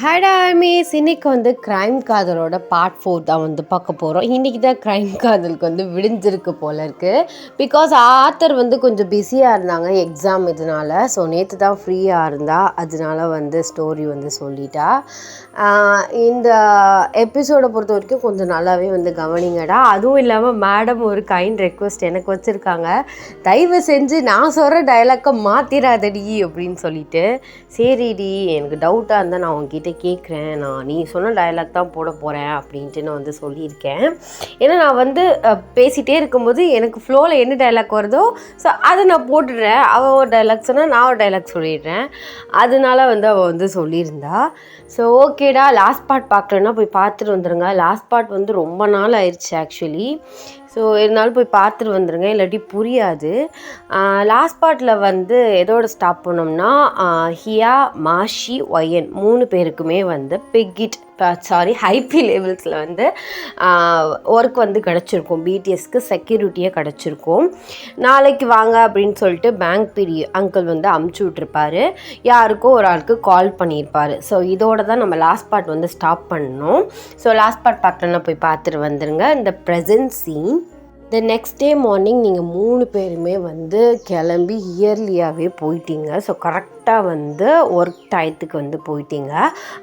ஹாய்டா miss, இன்னைக்கு வந்து crime காதலோட பார்ட் 4 தான் வந்து பார்க்க போகிறோம். இன்றைக்கி தான் க்ரைம் காதலுக்கு வந்து விடிஞ்சிருக்கு போல இருக்குது. பிகாஸ் ஆத்தர் வந்து கொஞ்சம் பிஸியாக இருந்தாங்க எக்ஸாம் இதனால். ஸோ நேற்று தான் ஃப்ரீயாக இருந்தா, அதனால வந்து ஸ்டோரி வந்து சொல்லிட்டா. இந்த எபிசோடை பொறுத்த வரைக்கும் கொஞ்சம் நல்லாவே வந்து கவனிங்கடா. அதுவும் இல்லாமல் மேடம் ஒரு கைண்ட் ரெக்வெஸ்ட் எனக்கு வச்சுருக்காங்க, தயவு செஞ்சு நான் சொல்கிற டைலாக்கை மாற்றிடாதடி அப்படின்னு சொல்லிட்டு. சரிடி, எனக்கு டவுட்டாக இருந்தால் நான் உங்ககிட்ட கேட்குறேன், நான் நீ சொன்ன டயலாக் தான் போட போகிறேன் அப்படின்ட்டு நான் வந்து சொல்லியிருக்கேன். ஏன்னா நான் வந்து பேசிகிட்டே இருக்கும்போது எனக்கு ஃப்ளோவில் என்ன டைலாக் வருதோ ஸோ அதை நான் போட்டுடுறேன். அவள் ஒரு டைலாக் சொன்னால் நான் ஒரு டைலாக் சொல்லிடுறேன். அதனால வந்து அவள் வந்து சொல்லியிருந்தா. ஸோ ஓகேடா, லாஸ்ட் பார்ட் பார்க்கலன்னா போய் பார்த்துட்டு வந்துடுங்க. லாஸ்ட் பார்ட் வந்து ரொம்ப நாள் ஆயிடுச்சு ஆக்சுவலி. ஸோ இருந்தாலும் போய் பார்த்துட்டு வந்துடுங்க, இல்லாட்டி புரியாது. லாஸ்ட் பார்ட்டில் வந்து எதோட ஸ்டாப் பண்ணோம்னா, ஹியா, மாஷி, ஒயன் 3 பேருக்குமே வந்து ஹைபி லெவல்ஸில் வந்து ஒர்க் வந்து கிடச்சிருக்கும். பிடிஎஸ்க்கு செக்யூரிட்டியாக கிடச்சிருக்கும். நாளைக்கு வாங்க அப்படின்னு சொல்லிட்டு பேங்க் பிடி அங்கிள் வந்து அமுச்சு விட்ருப்பாரு. யாருக்கோ ஒரு ஆளுக்கு கால் பண்ணியிருப்பார். ஸோ இதோட தான் நம்ம லாஸ்ட் பார்ட் வந்து ஸ்டாப் பண்ணணும். ஸோ லாஸ்ட் பார்ட் பார்க்கலன்னா போய் பார்த்துட்டு வந்துடுங்க. இந்த present scene the next day morning நீங்கள் 3 பேருமே வந்து கிளம்பி இயர்லியாகவே போயிட்டீங்க. ஸோ கரெக்டாக வந்து ஒர்க் டயத்துக்கு வந்து போயிட்டீங்க.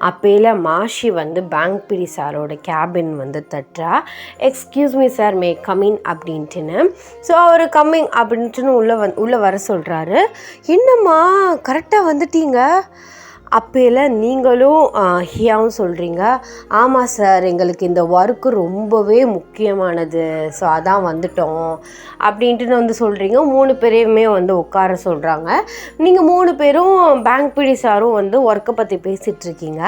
அப்போல மாஷி வந்து பேங்க் பிடி சாரோட கேபின் வந்து தட்டுறா. எக்ஸ்கியூஸ் மீ சார், மே கம்மின் அப்படின்ட்டுன்னு. ஸோ அவர் கம்மிங் அப்படின்ட்டுன்னு உள்ளே வர சொல்கிறாரு. என்னம்மா கரெக்டாக வந்துட்டீங்க? அப்போல நீங்களும் ஹியாவும் சொல்கிறீங்க, ஆமாம் சார், எங்களுக்கு இந்த ஒர்க்கு ரொம்பவே முக்கியமானது, ஸோ அதான் வந்துட்டோம் அப்படின்ட்டு வந்து சொல்கிறீங்க. 3 பேரையுமே வந்து உட்கார சொல்கிறாங்க. நீங்கள் 3 பேரும் பேங்க் பிடி சாரும் வந்து ஒர்க்கை பற்றி பேசிகிட்ருக்கீங்க.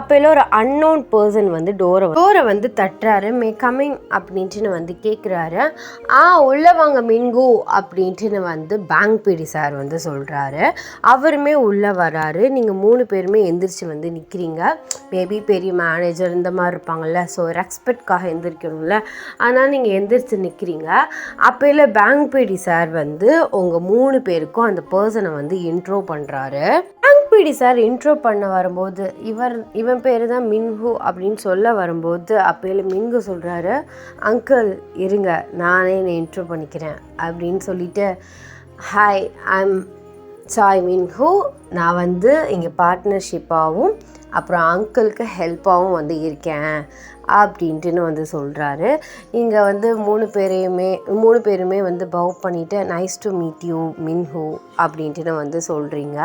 அப்போல ஒரு அன்னோன் பர்சன் வந்து டோரை வந்து தட்டுறாரு. மே கம்மிங் அப்படின்ட்டுன்னு வந்து கேட்குறாரு. உள்ளே வாங்க மின்கு அப்படின்ட்டுன்னு வந்து பேங்க் பிடி சார் வந்து சொல்கிறாரு. அவருமே உள்ளே வராரு. நீங்கள் 3 பேருமே எந்திரிச்சு வந்து நிற்கிறீங்க. மேபி பெரிய மேனேஜர் இந்த மாதிரி இருப்பாங்கள்ல, ஸோ ரெஸ்பெக்ட்காக எந்திரிக்கணும்ல, அதனால் நீங்கள் எந்திரிச்சு நிற்கிறீங்க. அப்போல பேங்க் பிடி சார் வந்து உங்கள் 3 பேருக்கும் அந்த பர்சனை வந்து இன்ட்ரோ பண்ணுறாரு. பேங்க் பிடி சார் இன்ட்ரோ பண்ண வரும்போது இவன் பேர் தான் மின்ஹு அப்படின்னு சொல்ல வரும்போது அப்போல மின்ஹு சொல்கிறாரு, அங்கிள் இருங்க நானே இன்ட்ரோ பண்ணிக்கிறேன் அப்படின்னு சொல்லிட்டு, ஹாய், ஐம் சாய் மின்ஹு, நான் வந்து இங்கே பார்ட்னர்ஷிப்பாகவும் அப்புறம் அங்கிளுக்கு ஹெல்ப்பாகவும் வந்து இருக்கேன் அப்படின்ட்டுன்னு வந்து சொல்கிறாரு. இங்கே வந்து 3 பேருமே வந்து பவ் பண்ணிவிட்டு நைஸ் டு மீட் யூ மின்ஹு அப்படின்ட்டுன்னு வந்து சொல்கிறீங்க.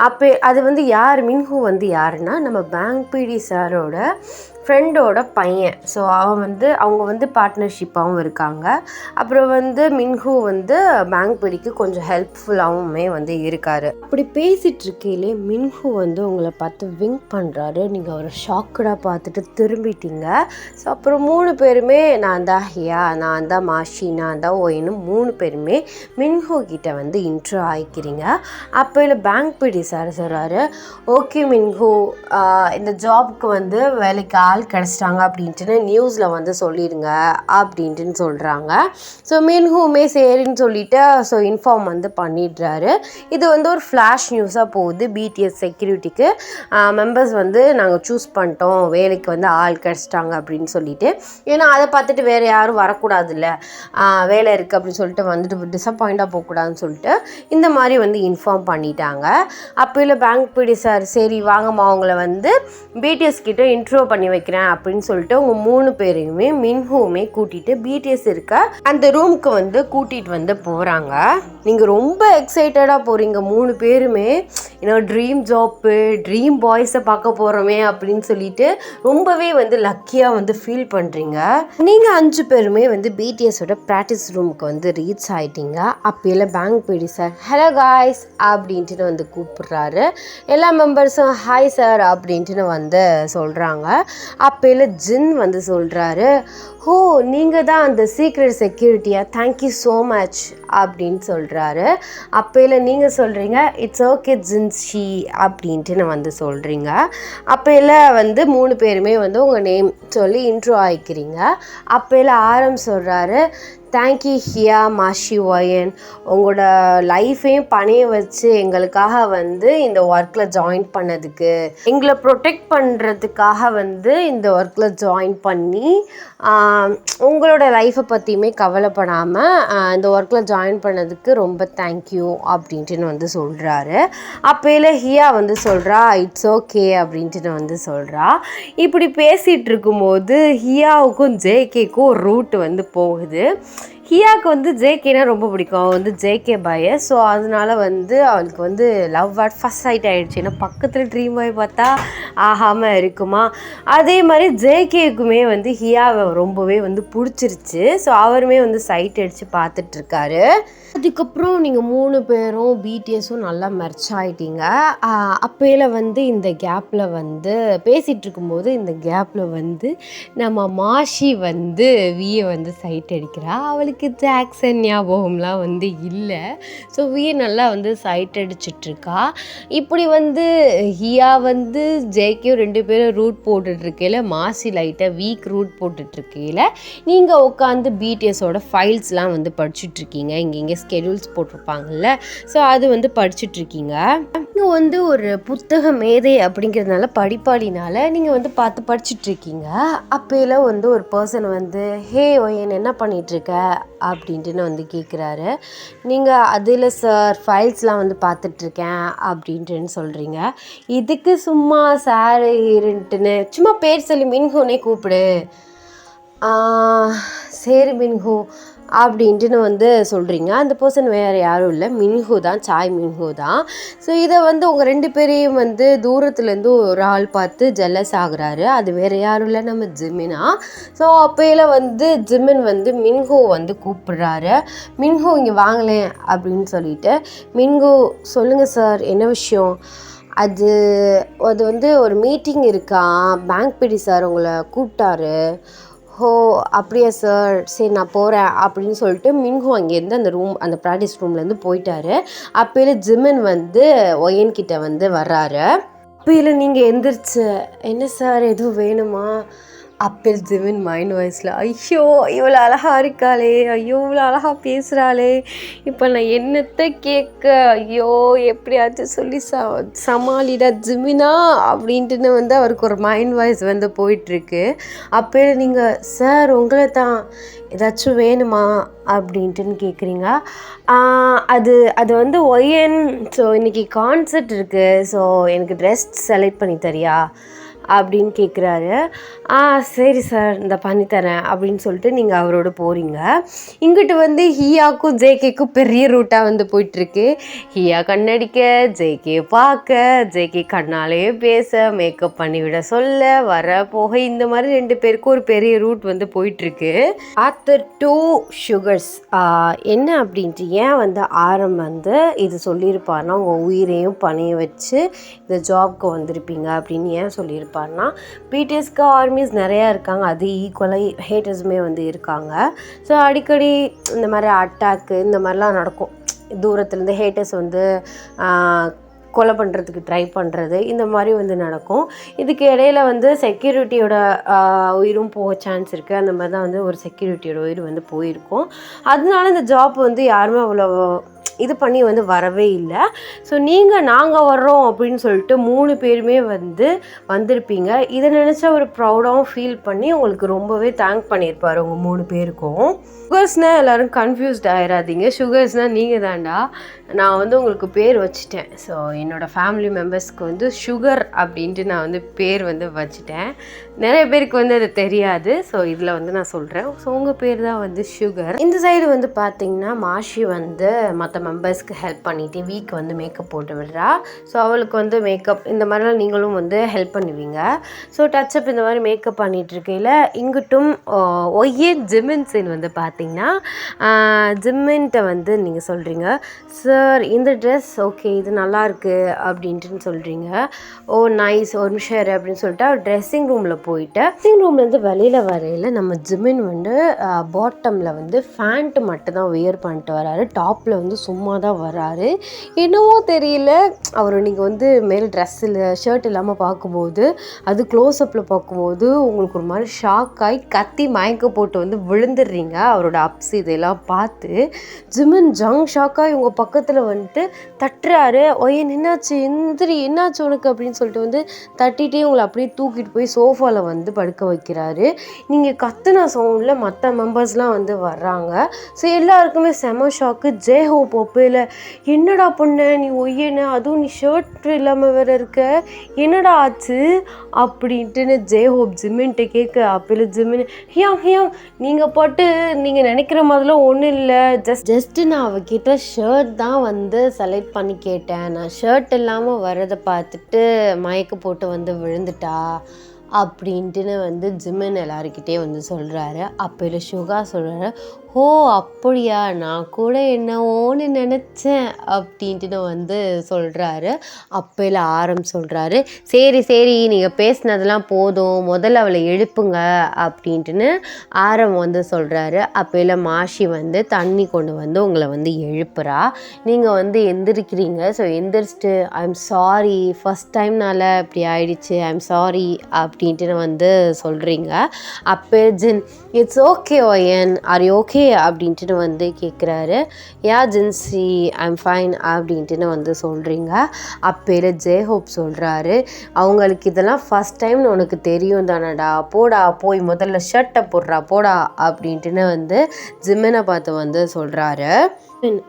அப்போ அது வந்து யார், மின்ஹு வந்து யாருன்னா நம்ம பேங்க் பிடி சாரோட ஃப்ரெண்டோட பையன். ஸோ அவங்க வந்து பார்ட்னர்ஷிப்பாகவும் இருக்காங்க. அப்புறம் வந்து மின்ஹு வந்து பேங்க் பிடிக்கு கொஞ்சம் ஹெல்ப்ஃபுல்லாகவுமே வந்து இருக்கார். அப்படி பேசிகிட்டு இருக்கையிலே மின்ஹு வந்து உங்களை பார்த்து விங்க் பண்ணுறாரு. நீங்கள் அவரை ஷாக்கடாக பார்த்துட்டு திரும்பிட்டீங்க. ஸோ அப்புறம் 3 பேருமே நான் தான் ஹியா, நான் தான் மாஷி, நான் தான் ஒயின்னு 3 பேருமே மின்ஹு கிட்ட வந்து இன்ட்ரோ ஆகிக்கிறீங்க. அப்போ இல்லை பேங்க் பிடி சார் சொல்கிறாரு, ஓகே மின்ஹு, இந்த ஜாப்க்கு வந்து வேலைக்கு கிடச்சிட்டாங்க அப்படின்ட்டுன்னு நியூஸில் வந்து சொல்லிடுங்க அப்படின்ட்டுன்னு சொல்கிறாங்க. ஸோ மின்ஹுமே சரின்னு சொல்லிவிட்டு ஸோ இன்ஃபார்ம் வந்து பண்ணிடுறாரு. இது வந்து ஒரு ஃப்ளாஷ் நியூஸாக போகுது. பிடிஎஸ் செக்யூரிட்டிக்கு மெம்பர்ஸ் வந்து நாங்கள் சூஸ் பண்ணிட்டோம், வேலைக்கு வந்து கிடச்சிட்டாங்க அப்படின்னு சொல்லிட்டு. ஏன்னா அதை பார்த்துட்டு வேறு யாரும் வரக்கூடாதுல்ல, வேலை இருக்குது அப்படின்னு சொல்லிட்டு வந்துட்டு டிசப்பாயிண்டாக போகக்கூடாதுன்னு சொல்லிட்டு இந்த மாதிரி வந்து இன்ஃபார்ம் பண்ணிட்டாங்க. அப்போ இல்லை பேங்க் பிடி சார், சரி வாங்கம்மா அவங்கள வந்து பிடிஎஸ் கிட்ட இன்ட்ரோ பண்ணி வைக்கிறேன் அப்படின்னு சொல்லிட்டு உங்கள் 3 பேரையுமே மின்ஹுவுமே கூட்டிகிட்டு பிடிஎஸ் இருக்க அந்த ரூமுக்கு வந்து கூட்டிகிட்டு வந்து போகிறாங்க. நீங்கள் ரொம்ப எக்ஸைட்டடாக போகிறீங்க 3 பேருமே. ஏன்னா ட்ரீம் ஜாப்பு, ட்ரீம் பாய்ஸை பார்க்க போகிறோமே அப்படின்னு சொல்லிட்டு ரொம்பவே வந்து லக்கியாக வந்து ஃபீல் பண்ணுறீங்க. நீங்கள் 5 பேருமே வந்து பிடிஎஸோட ப்ராக்டிஸ் ரூமுக்கு வந்து ரீச் ஆகிட்டீங்க. அப்போல பேங்க் பிடி சார் ஹலோ காய்ஸ் அப்படின்ட்டு வந்து கூப்பிட்றாரு. எல்லா மெம்பர்ஸும் ஹாய் சார் அப்படின்ட்டு வந்து சொல்கிறாங்க. அப்போல ஜின் வந்து சொல்கிறாரு, ஓ நீங்கள் தான் அந்த சீக்ரெட் செக்யூரிட்டியா, தேங்க்யூ ஸோ மச் அப்படின்னு சொல்கிறாரு. அப்போல நீங்கள் சொல்கிறீங்க, இட்ஸ் ஓகே ஜின்ஷி அப்படின்ட்டு நான் வந்து சொல்கிறீங்க. அப்போல வந்து 3 பேருமே வந்து உங்கள் நேம் சொல்லி இன்ட்ரோ ஆகிக்கிறீங்க. அப்போல சொல்கிறாரு, தேங்க்யூ ஹியா மாஷி ஒயன், உங்களோட லைஃபையும் பணைய வச்சு எங்களுக்காக வந்து இந்த ஒர்க்கில் ஜாயின் பண்ணதுக்கு, எங்களை ப்ரொடெக்ட் பண்ணுறதுக்காக வந்து இந்த ஒர்க்கில் ஜாயின் பண்ணி உங்களோட லைஃப்பை பற்றியுமே கவலைப்படாமல் இந்த ஒர்க்கில் ஜாயின் பண்ணதுக்கு ரொம்ப தேங்க்யூ அப்படின்ட்டுன்னு வந்து சொல்கிறாரு. அப்போல ஹியா வந்து சொல்கிறா இட்ஸ் ஓகே அப்படின்ட்டு வந்து சொல்கிறா. இப்படி பேசிகிட்டு இருக்கும்போது ஹியாவுக்கும் ஜேகேக்கும் ஒரு ரூட் வந்து போகுது. ஹியாவுக்கு வந்து ஜேகேனா ரொம்ப பிடிக்கும், அவள் வந்து ஜேகே பாயை. ஸோ அதனால வந்து அவளுக்கு வந்து லவ் அட் ஃபர்ஸ்ட் சைட் ஆகிடுச்சு. ஏன்னா பக்கத்தில் ட்ரீம் பாய் பார்த்தா ஆகாமல் இருக்குமா. அதே மாதிரி ஜேகேக்குமே வந்து ஹியாவை ரொம்பவே வந்து பிடிச்சிருச்சு. ஸோ அவருமே வந்து சைட் அடித்து பார்த்துட்ருக்காரு. அதுக்கப்புறம் நீங்கள் 3 பேரும் பிடிஎஸும் நல்லா மெர்ச் ஆகிட்டீங்க. அப்போல வந்து இந்த கேப்பில் வந்து பேசிகிட்டு இருக்கும்போது இந்த கேப்பில் வந்து நம்ம மாஷி வந்து வியை வந்து சைட் அடிக்கிறா. அவளுக்கு ஜாக்சன் ஞாபகம்லாம் வந்து இல்லை. ஸோ வியை நல்லா வந்து சைட் அடிச்சிட்ருக்கா. இப்படி வந்து ஹியா வந்து ஜேகேயும் 2 பேரும் ரூட் போட்டுட்ருக்கையில் மாஷி லைட்டாக வீக் ரூட் போட்டுட்ருக்கையில் நீங்கள் உட்காந்து பிடிஎஸோட ஃபைல்ஸ்லாம் வந்து படிச்சுட்ருக்கீங்க. இங்கே ஸ்கெடியூல்ஸ் போட்டிருப்பாங்கல்ல, ஸோ அது வந்து படிச்சுட்ருக்கீங்க. நீங்கள் வந்து ஒரு புத்தக மேதை அப்படிங்கிறதுனால படிப்பாளினால நீங்கள் வந்து பார்த்து படிச்சுட்ருக்கீங்க. அப்போல வந்து ஒரு பர்சன் வந்து ஹே ஒயன் என்ன பண்ணிகிட்ருக்க அப்படின்ட்டுன்னு வந்து கேட்குறாரு. நீங்கள் அதில் சார் ஃபைல்ஸ்லாம் வந்து பார்த்துட்ருக்கேன் அப்படின்ட்டுன்னு சொல்கிறீங்க. இதுக்கு சும்மா சார் இருன்ட்டுன்னு சும்மா பேர் சொல்லி மின்ஹோனே கூப்பிடு. சரி மின்ஹோ அப்படின்ட்டுன்னு வந்து சொல்கிறீங்க. அந்த பர்சன் வேறு யாரும் இல்லை, மின்ஹூ தான், சாய் மின்ஹூ தான். ஸோ இதை வந்து உங்கள் 2 பேரையும் வந்து தூரத்துலேருந்து ஒரு ஆள் பார்த்து ஜெல்லஸ் ஆகுறாரு. அது வேறு யாரும் இல்லை, நம்ம ஜிமினா. ஸோ அப்போல வந்து ஜிமின் வந்து மின்ஹூ வந்து கூப்பிடுறாரு. மின்ஹூ இங்கே வாங்கலேன் அப்படின்னு சொல்லிட்டு, மின்ஹூ சொல்லுங்கள் சார் என்ன விஷயம். அது வந்து ஒரு மீட்டிங் இருக்கா, பேங்க் பிடி சார் உங்களை கூப்பிட்டாரு. ஹோ அப்படியா சார், சரி நான் போகிறேன் அப்படின்னு சொல்லிட்டு மின்ஹூ அங்கேருந்து அந்த ப்ராக்டிஸ் ரூம்லேருந்து போயிட்டாரு. அப்போல ஜிமின் வந்து ஒயன்கிட்ட வந்து வர்றாரு. அப்போல நீங்கள் எந்திரிச்சு என்ன சார் எதுவும் வேணுமா. அப்போல் ஜிமின் மைண்ட் வாய்ஸில் ஐயோ இவ்வளோ அழகாக இருக்காளே, ஐயோ இவ்வளோ அழகாக பேசுகிறாளே, இப்போ நான் என்னத்தை கேட்க, ஐயோ எப்படியாச்சும் சொல்லி சமாளிடா ஜிமினா அப்படின்ட்டுன்னு வந்து அவருக்கு ஒரு மைண்ட் வாய்ஸ் வந்து போயிட்டுருக்கு. அப்போ நீங்கள் சார் உங்களை தான் ஏதாச்சும் வேணுமா அப்படின்ட்டுன்னு கேட்குறீங்க. அது வந்து ஒயன், ஸோ இன்றைக்கி கான்சர்ட் இருக்குது, ஸோ எனக்கு ட்ரெஸ் செலக்ட் பண்ணி தரியா அப்படின்னு கேட்குறாரு. சரி சார் இந்த பண்ணித்தரேன் அப்படின்னு சொல்லிட்டு நீங்கள் அவரோட போகிறீங்க. இங்கிட்டு வந்து ஹியாக்கும் ஜேகேக்கும் பெரிய ரூட்டாக வந்து போயிட்டுருக்கு. ஹியா கண்ணடிக்க, ஜேகே பார்க்க, ஜேகே கண்ணாலேயே பேச, மேக்கப் பண்ணிவிட சொல்ல, வர போக, இந்த மாதிரி 2 பேருக்கும் ஒரு பெரிய ரூட் வந்து போயிட்டுருக்கு. ஆத்தர் 2 சுகர்ஸ் என்ன அப்படின்ட்டு ஏன் வந்து ஆரம் வந்து இது சொல்லியிருப்பார்னா, உங்கள் உயிரையும் பணைய வச்சு இந்த ஜாப்க்கு வந்திருப்பீங்க அப்படின்னு ஏன் சொல்லியிருப்பார். பிடிஎஸ்க்கு ஆர்மிஸ் நிறையா இருக்காங்க, அது ஈக்குவலாக ஹேட்டர்ஸுமே வந்து இருக்காங்க. ஸோ அடிக்கடி இந்த மாதிரி அட்டாக்கு இந்த மாதிரிலாம் நடக்கும். தூரத்துலேருந்து ஹேட்டர்ஸ் வந்து கொலை பண்ணுறதுக்கு ட்ரை பண்ணுறது, இந்த மாதிரி வந்து நடக்கும். இதுக்கு இடையில வந்து செக்யூரிட்டியோட உயிரும் போக சான்ஸ் இருக்குது. அந்த மாதிரி தான் வந்து ஒரு செக்யூரிட்டியோட உயிர் வந்து போயிருக்கும். அதனால இந்த ஜாப் வந்து யாருமே அவ்வளோ இது பண்ணி வந்து வரவே இல்லை. ஸோ நாங்கள் வர்றோம் அப்படின்னு சொல்லிட்டு 3 பேருமே வந்து வந்திருப்பீங்க. இதை நினச்சா ஒரு ப்ரௌடாகவும் ஃபீல் பண்ணி உங்களுக்கு ரொம்பவே தேங்க் பண்ணியிருப்பார் உங்கள் 3 பேருக்கும். சுகர்ஸ்னால் எல்லோரும் கன்ஃபியூஸ்ட் ஆகிடாதீங்க. சுகர்ஸ்னால் நீங்கள் தான்டா, நான் வந்து உங்களுக்கு பேர் வச்சுட்டேன். ஸோ என்னோடய ஃபேமிலி மெம்பர்ஸ்க்கு வந்து சுகர் அப்படின்ட்டு நான் வந்து பேர் வந்து வச்சுட்டேன். நிறைய பேருக்கு வந்து அது தெரியாது. ஸோ இதில் வந்து நான் சொல்கிறேன். ஸோ உங்கள் பேர் தான் வந்து சுகர். இந்த சைடு வந்து பார்த்திங்கன்னா மாஷி வந்து மற்ற மெம்பர்ஸ்க்கு ஹெல்ப் பண்ணிவிட்டு வீக் வந்து மேக்கப் போட்டு விடுறா. ஸோ அவளுக்கு வந்து மேக்கப் இந்த மாதிரிலாம் நீங்களும் வந்து ஹெல்ப் பண்ணுவீங்க. ஸோ டச்சப் இந்த மாதிரி மேக்கப் பண்ணிகிட்ருக்கையில் இங்கிட்டும் ஒய்யே ஜிமின் சீன் வந்து பார்த்திங்கன்னா ஜிமின்கிட்ட வந்து நீங்கள் சொல்கிறீங்க, சார் இந்த ட்ரெஸ் ஓகே இது நல்லாயிருக்கு அப்படின்ட்டுன்னு சொல்கிறீங்க. ஓ நைஸ், ஒரு நிமிஷம் அப்படின்னு சொல்லிட்டு அவர் ட்ரெஸ்ஸிங் ரூமில் போயிட்டு ட்ரெஸ்ஸிங் ரூம்லேருந்து வெளியில் வரையில் நம்ம ஜிமின் வந்து பாட்டமில் வந்து ஃபேண்ட்டு மட்டும் தான் வியர் பண்ணிட்டு வராரு. டாப்பில் வந்து சும்மா தான் வராரு. என்னவோ தெரியல, அவர் நீங்கள் வந்து மேல் ட்ரெஸ்ஸில் ஷர்ட் இல்லாமல் பார்க்கும்போது, அது க்ளோஸ்அப்பில் பார்க்கும்போது உங்களுக்கு ஒரு மாதிரி ஷாக் ஆகி கத்தி மயக்க போட்டு வந்து விழுந்துடுறீங்க. அவரோட அப்ஸ் இதெல்லாம் பார்த்து ஜிமின் ஷாக்காக இவங்க பக்கத்தில் வந்துட்டு தட்டுறாரு. ஒய்யன் என்னாச்சு, எந்திரி, என்னாச்சு உனக்கு அப்படின்னு சொல்லிட்டு வந்து தட்டிகிட்டே உங்களை அப்படியே தூக்கிட்டு போய் சோஃபாவில் வந்து படுக்க வைக்கிறாரு. நீங்கள் கத்துன சவுண்டில் மற்ற மெம்பர்ஸ்லாம் வந்து வர்றாங்க. ஸோ எல்லாருக்குமே செம ஷாக்கு. ஜேஹோப் ஒப்பையில், என்னடா பொண்ணு நீ ஒய்யன்னு, அதுவும் நீ ஷர்ட் இல்லாமல் வேற இருக்க, என்னடா ஆச்சு அப்படின்ட்டுன்னு ஜேஹோப் ஜிமின்ட்டு கேட்க, அப்பையில் ஜிமின் ஹியாங் நீங்கள் பாட்டு நீங்கள் நினைக்கிற மாதிரிலாம் ஒன்றும் இல்லை, ஜஸ்ட்டு நான் அவகிட்ட ஷர்ட் தான் வந்து செலக்ட் பண்ணி கேட்டேன், நான் ஷர்ட் இல்லாமல் வர்றதை பார்த்துட்டு மயக்க போட்டு வந்து விழுந்துட்டா அப்படின்ட்டுன்னு வந்து ஜிமின் எல்லாருக்கிட்டே வந்து சொல்கிறாரு. அப்போ சுகா சொல்கிறாரு, ஓ அப்படியா, நான் கூட என்னவோன்னு நினச்சேன் அப்படின்ட்டுன்னு வந்து சொல்கிறாரு. அப்போல ஆரம் சொல்கிறாரு, சரி நீங்கள் பேசினதெல்லாம் போதும், முதல்ல அவளை எழுப்புங்க அப்படின்ட்டுன்னு ஆரம் வந்து சொல்கிறாரு. அப்போல மாஷி வந்து தண்ணி கொண்டு வந்து உங்களை வந்து எழுப்புறா. நீங்கள் வந்து எந்திரிக்கிறீங்க. ஸோ எந்திரிச்சிட்டு ஐம் சாரி, ஃபஸ்ட் டைம்னால இப்படி ஆயிடுச்சு, ஐம் சாரி அப்படின்ட்டுன்னு வந்து சொல்கிறீங்க. அப்போ ஜின், இட்ஸ் ஓகே ஒயன், ஆர் யூ ஓகே அப்படின்ட்டுன்னு வந்து கேட்குறாரு. யா ஜின்சி, ஐம் ஃபைன் அப்படின்ட்டுன்னு வந்து சொல்கிறீங்க. அப்போல ஜேஹோப் சொல்கிறாரு, அவங்களுக்கு இதெல்லாம் ஃபஸ்ட் டைம்னு உனக்கு தெரியும் தானடா, போடா போய் முதல்ல ஷர்ட்டை போடுறா போடா அப்படின்ட்டுன்னு வந்து ஜிமினை பார்த்து வந்து சொல்கிறாரு.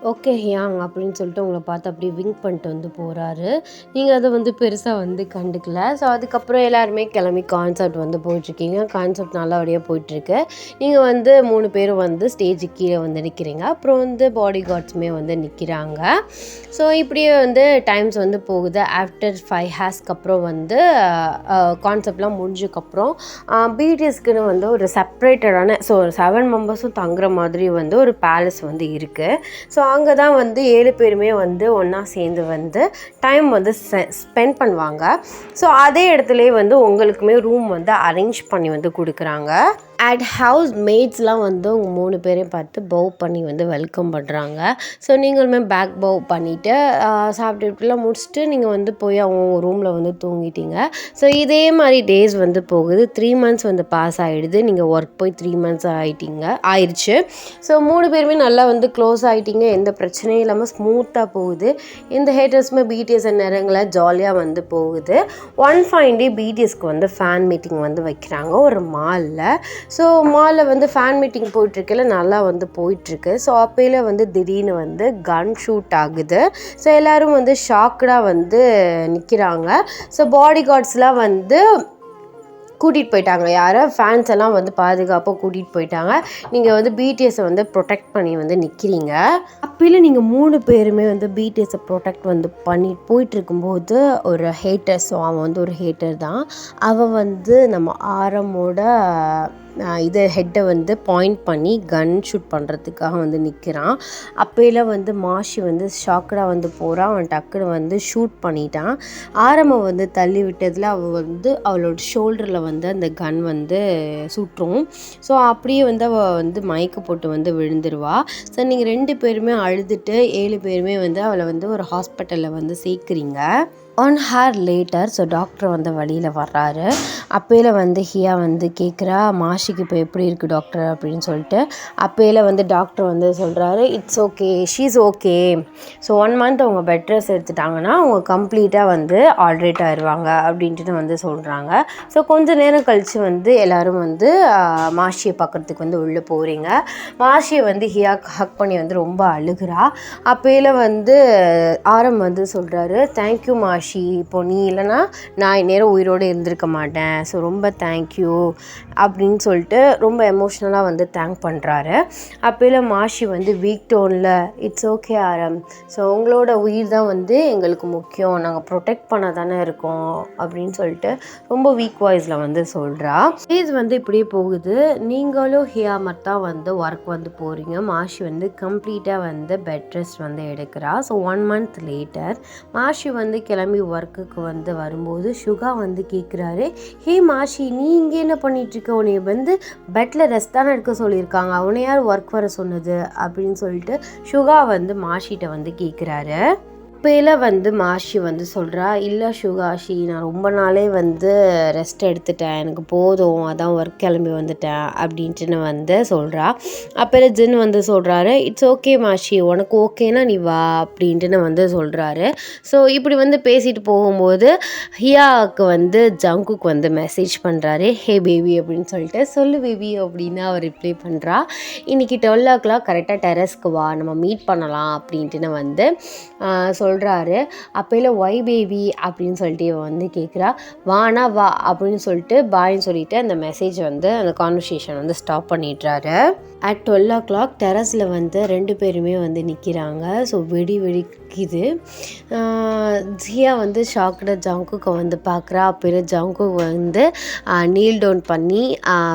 ஓகே ஹியாங் அப்படின்னு சொல்லிட்டு உங்களை பார்த்து அப்படியே விங்க் பண்ணிட்டு வந்து போகிறாரு. நீங்கள் அதை வந்து பெருசாக வந்து கண்டுக்கல. ஸோ அதுக்கப்புறம் எல்லாருமே கிளம்பி கான்செப்ட் வந்து போயிட்டுருக்கீங்க. கான்செப்ட் நல்லபடியாக போயிட்டுருக்கு. நீங்கள் வந்து 3 பேரும் வந்து ஸ்டேஜுக்கு கீழே வந்து நிற்கிறீங்க. அப்புறம் வந்து பாடி கார்ட்ஸுமே வந்து நிற்கிறாங்க. ஸோ இப்படியே வந்து டைம்ஸ் வந்து போகுது. ஆஃப்டர் 5 ஹார்ஸ்க்கு அப்புறம் வந்து கான்செப்ட்லாம் முடிஞ்சதுக்கப்புறம் பிடிஎஸ்க்குன்னு வந்து ஒரு செப்ரேட்டடான, ஸோ 7 மெம்பர்ஸும் தங்குற மாதிரி வந்து ஒரு பேலஸ் வந்து இருக்குது. ஸோ அங்கே தான் வந்து 7 பேருமே வந்து ஒன்றா சேர்ந்து வந்து டைம் வந்து ஸ்பெண்ட் பண்ணுவாங்க. ஸோ அதே இடத்துலையே வந்து உங்களுக்குமே ரூம் வந்து அரேஞ்ச் பண்ணி வந்து கொடுக்குறாங்க. அட் ஹவுஸ் மேட்ஸ்லாம் வந்து உங்கள் 3 பேரையும் பார்த்து பவ் பண்ணி வந்து வெல்கம் பண்ணுறாங்க. ஸோ நீங்களுமே பேக் பவ் பண்ணிவிட்டு சாப்பிட்டுலாம் முடிச்சுட்டு நீங்கள் வந்து போய் அவங்க ரூமில் வந்து தூங்கிட்டீங்க. ஸோ இதே மாதிரி டேஸ் வந்து போகுது. 3 மந்த்ஸ் வந்து பாஸ் ஆகிடுது. நீங்கள் ஒர்க் போய் 3 மந்த்ஸ் ஆயிடுச்சு. ஸோ 3 பேருமே நல்லா வந்து க்ளோஸ் ஆகிட்டீங்க. எந்த பிரச்சனையும் இல்லாமல் ஸ்மூத்தாக போகுது. இந்த ஹேட்டர்ஸுமே பிடிஎஸ் நேரங்களை ஜாலியாக வந்து போகுது. ஒன் ஃபைன் டே பிடிஎஸ்க்கு வந்து ஃபேன் மீட்டிங் வந்து வைக்கிறாங்க ஒரு மாலில். ஸோ மாலில் வந்து ஃபேன் மீட்டிங் போயிட்டுருக்கல நல்லா வந்து போயிட்டுருக்கு. ஸோ அப்போல வந்து திடீர்னு வந்து கன் ஷூட் ஆகுது. ஸோ எல்லோரும் வந்து ஷாக்கடாக வந்து நிற்கிறாங்க. ஸோ பாடி கார்ட்ஸ்லாம் வந்து கூட்டிகிட்டு போயிட்டாங்க. யாரை ஃபேன்ஸ் எல்லாம் வந்து பாதுகாப்பாக கூட்டிகிட்டு போயிட்டாங்க. நீங்கள் வந்து பிடிஎஸை வந்து ப்ரொடெக்ட் பண்ணி வந்து நிற்கிறீங்க. அப்போல நீங்கள் 3 பேருமே வந்து பிடிஎஸை ப்ரொடெக்ட் வந்து பண்ணி போயிட்டுருக்கும்போது ஒரு ஹேட்டர், ஸோ அவன் வந்து ஒரு ஹேட்டர் தான். அவன் வந்து நம்ம ஆரமோட இதை ஹெட்டை வந்து பாயிண்ட் பண்ணி கன் ஷூட் பண்ணுறதுக்காக வந்து நிற்கிறான். அப்போல வந்து மாஷி வந்து ஷாக்கடாக வந்து போகிறான். அவன் டக்குன்னு வந்து ஷூட் பண்ணிட்டான். ஆரம்பம் வந்து தள்ளி விட்டதில் அவள் வந்து அவளோட ஷோல்டரில் வந்து அந்த கன் வந்து சுற்றும். ஸோ அப்படியே வந்து அவள் வந்து மயக்க போட்டு வந்து விழுந்துருவா. ஸோ நீங்கள் 2 பேருமே அழுதுட்டு 7 பேருமே வந்து அவளை வந்து ஒரு ஹாஸ்பிட்டலில் வந்து சேர்க்குறீங்க. 1 hour லேட்டர், ஸோ டாக்டர் வந்து வழியில் வர்றாரு. அப்போல வந்து ஹியா வந்து கேட்குறா, மாஷிக்கு இப்போ எப்படி இருக்குது டாக்டர் அப்படின்னு சொல்லிட்டு. அப்போல வந்து டாக்டர் வந்து சொல்கிறாரு, it's okay, she's okay. So 1 month அவங்க பெட் ரெஸ்ட் எடுத்துட்டாங்கன்னா அவங்க கம்ப்ளீட்டாக வந்து ஆல்ரெட் ஆயிடுவாங்க அப்படின்ட்டு வந்து சொல்கிறாங்க. ஸோ கொஞ்சம் நேரம் கழித்து வந்து எல்லோரும் வந்து மாஷியை பார்க்குறதுக்கு வந்து உள்ளே போகிறீங்க. மாஷியை வந்து ஹியா ஹக் பண்ணி வந்து ரொம்ப அழுகிறா. அப்போல வந்து ஆரம் வந்து சொல்கிறாரு, தேங்க்யூ மாஷி, இப்போ நீ இல்லைனா நான் இந்நேரம் உயிரோடு இருந்திருக்க மாட்டேன், ஸோ ரொம்ப தேங்க்யூ அப்படின்னு சொல்லிட்டு ரொம்ப எமோஷ்னலாக வந்து தேங்க் பண்ணுறாரு. அப்போல மாஷி வந்து வீக் டோனில், இட்ஸ் ஓகே ஆரம், ஸோ உங்களோட உயிர் தான் வந்து எங்களுக்கு முக்கியம், நாங்கள் ப்ரொடெக்ட் பண்ண தானே இருக்கோம் அப்படின்னு சொல்லிட்டு ரொம்ப வீக் வாய்ஸில் வந்து சொல்கிறா. இது வந்து இப்படியே போகுது. நீங்களும் ஹியா மட்டும் வந்து ஒர்க் வந்து போகிறீங்க. மாஷி வந்து கம்ப்ளீட்டாக வந்து பெட் ரெஸ்ட் வந்து எடுக்கிறா. ஸோ 1 month லேட்டர் மாஷி வந்து கிளம்பி கிளம்பி ஒர்க்குக்கு வந்து வரும்போது சுகா வந்து கேட்குறாரு, ஹே மாஷி, நீ இங்கே என்ன பண்ணிகிட்ருக்க? உன்னை வந்து பெட்டில் ரெஸ்ட் தானே எடுக்க சொல்லியிருக்காங்க, அவனை யார் ஒர்க் வர சொன்னது அப்படின்னு சொல்லிட்டு சுகா வந்து மாஷிட்ட வந்து கேட்குறாரு. அப்போல வந்து மாஷி வந்து சொல்கிறா, இல்லை சுகாஷி, நான் ரொம்ப நாளே வந்து ரெஸ்ட் எடுத்துட்டேன், எனக்கு போதும், அதான் ஒர்க் கிளம்பி வந்துட்டேன் அப்படின்ட்டுன்னு வந்து சொல்கிறா. அப்போல ஜின் வந்து சொல்கிறாரு, இட்ஸ் ஓகே மாஷி, உனக்கு ஓகேனா நீ வா அப்படின்ட்டுன்னு வந்து சொல்கிறாரு. ஸோ இப்படி வந்து பேசிட்டு போகும்போது ஹியாவுக்கு வந்து ஜங்குக்கு வந்து மெசேஜ் பண்ணுறாரு, ஹே பேபி அப்படின்னு சொல்லிட்டு. சொல்லு பேபி அப்படின்னு அவர் ரிப்ளை பண்ணுறா. இன்றைக்கி 12 o'clock கரெக்டாக டெரஸ்க்கு வா, நம்ம மீட் பண்ணலாம் அப்படின்ட்டுன்னு வந்து சொல்கிறாரு. அப்போல ஒய் பேபி அப்படின்னு சொல்லிட்டு இவன் வந்து கேட்குறா. வானா வா அப்படின்னு சொல்லிட்டு பாய்ன்னு சொல்லிட்டு அந்த மெசேஜ் வந்து அந்த கான்வர்சேஷன் வந்து ஸ்டாப் பண்ணிடுறாரு. அட் 12 o'clock டெரஸில் வந்து 2 பேருமே வந்து நிற்கிறாங்க. ஸோ வெடிக்குது. ஜியா வந்து ஷாக்கடாக ஜங்குக்கை வந்து பார்க்குறா. அப்போ ஜங்குக் வந்து நீல் டவுன் பண்ணி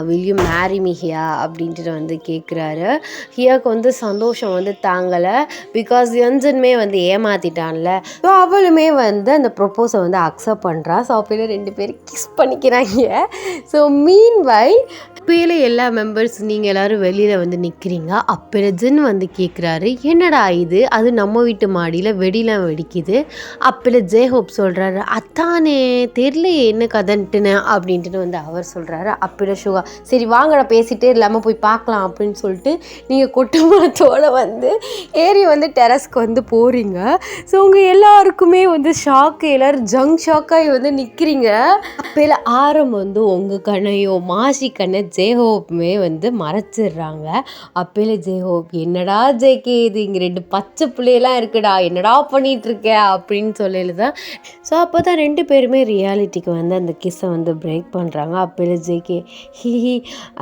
வில் யூ மேரி மீ ஹியா அப்படின்ட்டு வந்து கேட்குறாரு. ஹியாவுக்கு வந்து சந்தோஷம் வந்து தாங்கலை. பிகாஸ் யன்சனுமே வந்து ஏமாற்றிட்டான்ல. ஸோ அவளுமே வந்து அந்த ப்ரொப்போஸை வந்து அக்செப்ட் பண்ணுறா. ஸோ அப்போல 2 பேரும் கிஸ் பண்ணிக்கிறாங்க. ஸோ மீன்வைல் அப்போல எல்லா மெம்பர்ஸ் நீங்கள் எல்லோரும் வெளியில் வந்து நிற்கிறீங்க. அப்போ ஜின் வந்து கேட்குறாரு, என்னடா இது, அது நம்ம வீட்டு மாடியில் வெடிலாம் வெடிக்குது. அப்போ ஜேஹோப் சொல்கிறாரு, அத்தானே தெரியலையே என்ன கதைன்ட்டுன்னு அப்படின்ட்டு வந்து அவர் சொல்கிறாரு. அப்போ சுகா, சரி வாங்கடா பேசிகிட்டே இல்லாமல் போய் பார்க்கலாம் அப்படின்னு சொல்லிட்டு நீங்கள் குட்டமரத்தோடு வந்து ஏறி வந்து டெரஸ்க்கு வந்து போகிறீங்க. ஸோ உங்கள் எல்லாருக்குமே வந்து ஷாக்கு, எல்லோரும் ஷாக்காகி வந்து நிற்கிறீங்க. அப்போல ஆரம் வந்து உங்கள் கண்ணையோ மாசி கண்ணை ஜேஹோப்புமே வந்து மறைச்சிடுறாங்க. அப்போல ஜேஹோப், என்னடா ஜேகே இது, இங்கே 2 பச்சை பிள்ளையெல்லாம் இருக்குடா, என்னடா பண்ணிகிட்ருக்க அப்படின்னு சொல்லிடுதான். ஸோ அப்போ தான் 2 பேருமே ரியாலிட்டிக்கு வந்து அந்த கிஸ்ஸை வந்து பிரேக் பண்ணுறாங்க. அப்போல ஜேகே, ஹி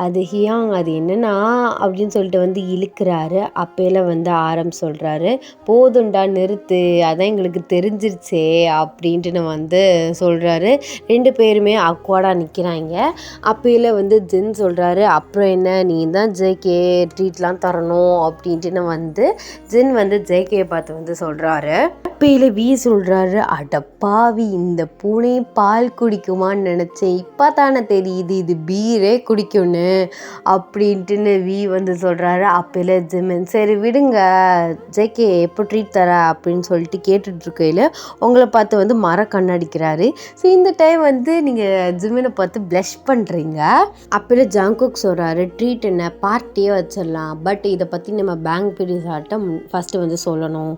அது ஹியாங், அது என்னன்னா அப்படின்னு சொல்லிட்டு வந்து இழுக்கிறாரு. அப்போல வந்து ஆரம் சொல்கிறாரு, போதுண்டா நிறுத்து, அதான் எங்களுக்கு தெரிஞ்சிருச்சே அப்படின்ட்டு வந்து சொல்கிறாரு. 2 பேருமே அக்வார்டாக நிற்கிறாங்க. அப்போல வந்து ஜின் சொல்கிறாரு, அப்புறம் என்ன, நீ தான் ஜேகே ட்ரீட்லாம் தரணும் அப்படின்ட்டு வந்து ஜின் வந்து ஜேகே பார்த்து வந்து சொல்கிறாரு. அப்போல வி சொல்கிறாரு, அடப்பாவி, இந்த பூனை பால் குடிக்குமான்னு நினச்சேன், இப்போ தானே தெரியுது இது பீரே குடிக்கும்னு அப்படின்ட்டுன்னு வி வந்து சொல்கிறாரு. அப்போல ஜிமின், சரி விடுங்க ஜேகே எப்போ ட்ரீட் தர அப்படின்னு சொல்லிட்டு கேட்டுட்ருக்கையில் உங்களை பார்த்து வந்து கண்ணடிக்கிறாரு. ஸோ இந்த டைம் வந்து நீங்கள் ஜிமினை பார்த்து ப்ளஷ் பண்ணுறீங்க. அப்போல ஜங்குக் சொல்கிறாரு, ட்ரீட் என்ன பார்ட்டியே வச்சிடலாம், பட் இதை பற்றி நம்ம பேங்க் பீரியட்ஸாட்ட ஃபஸ்ட்டு வந்து சொல்லணும்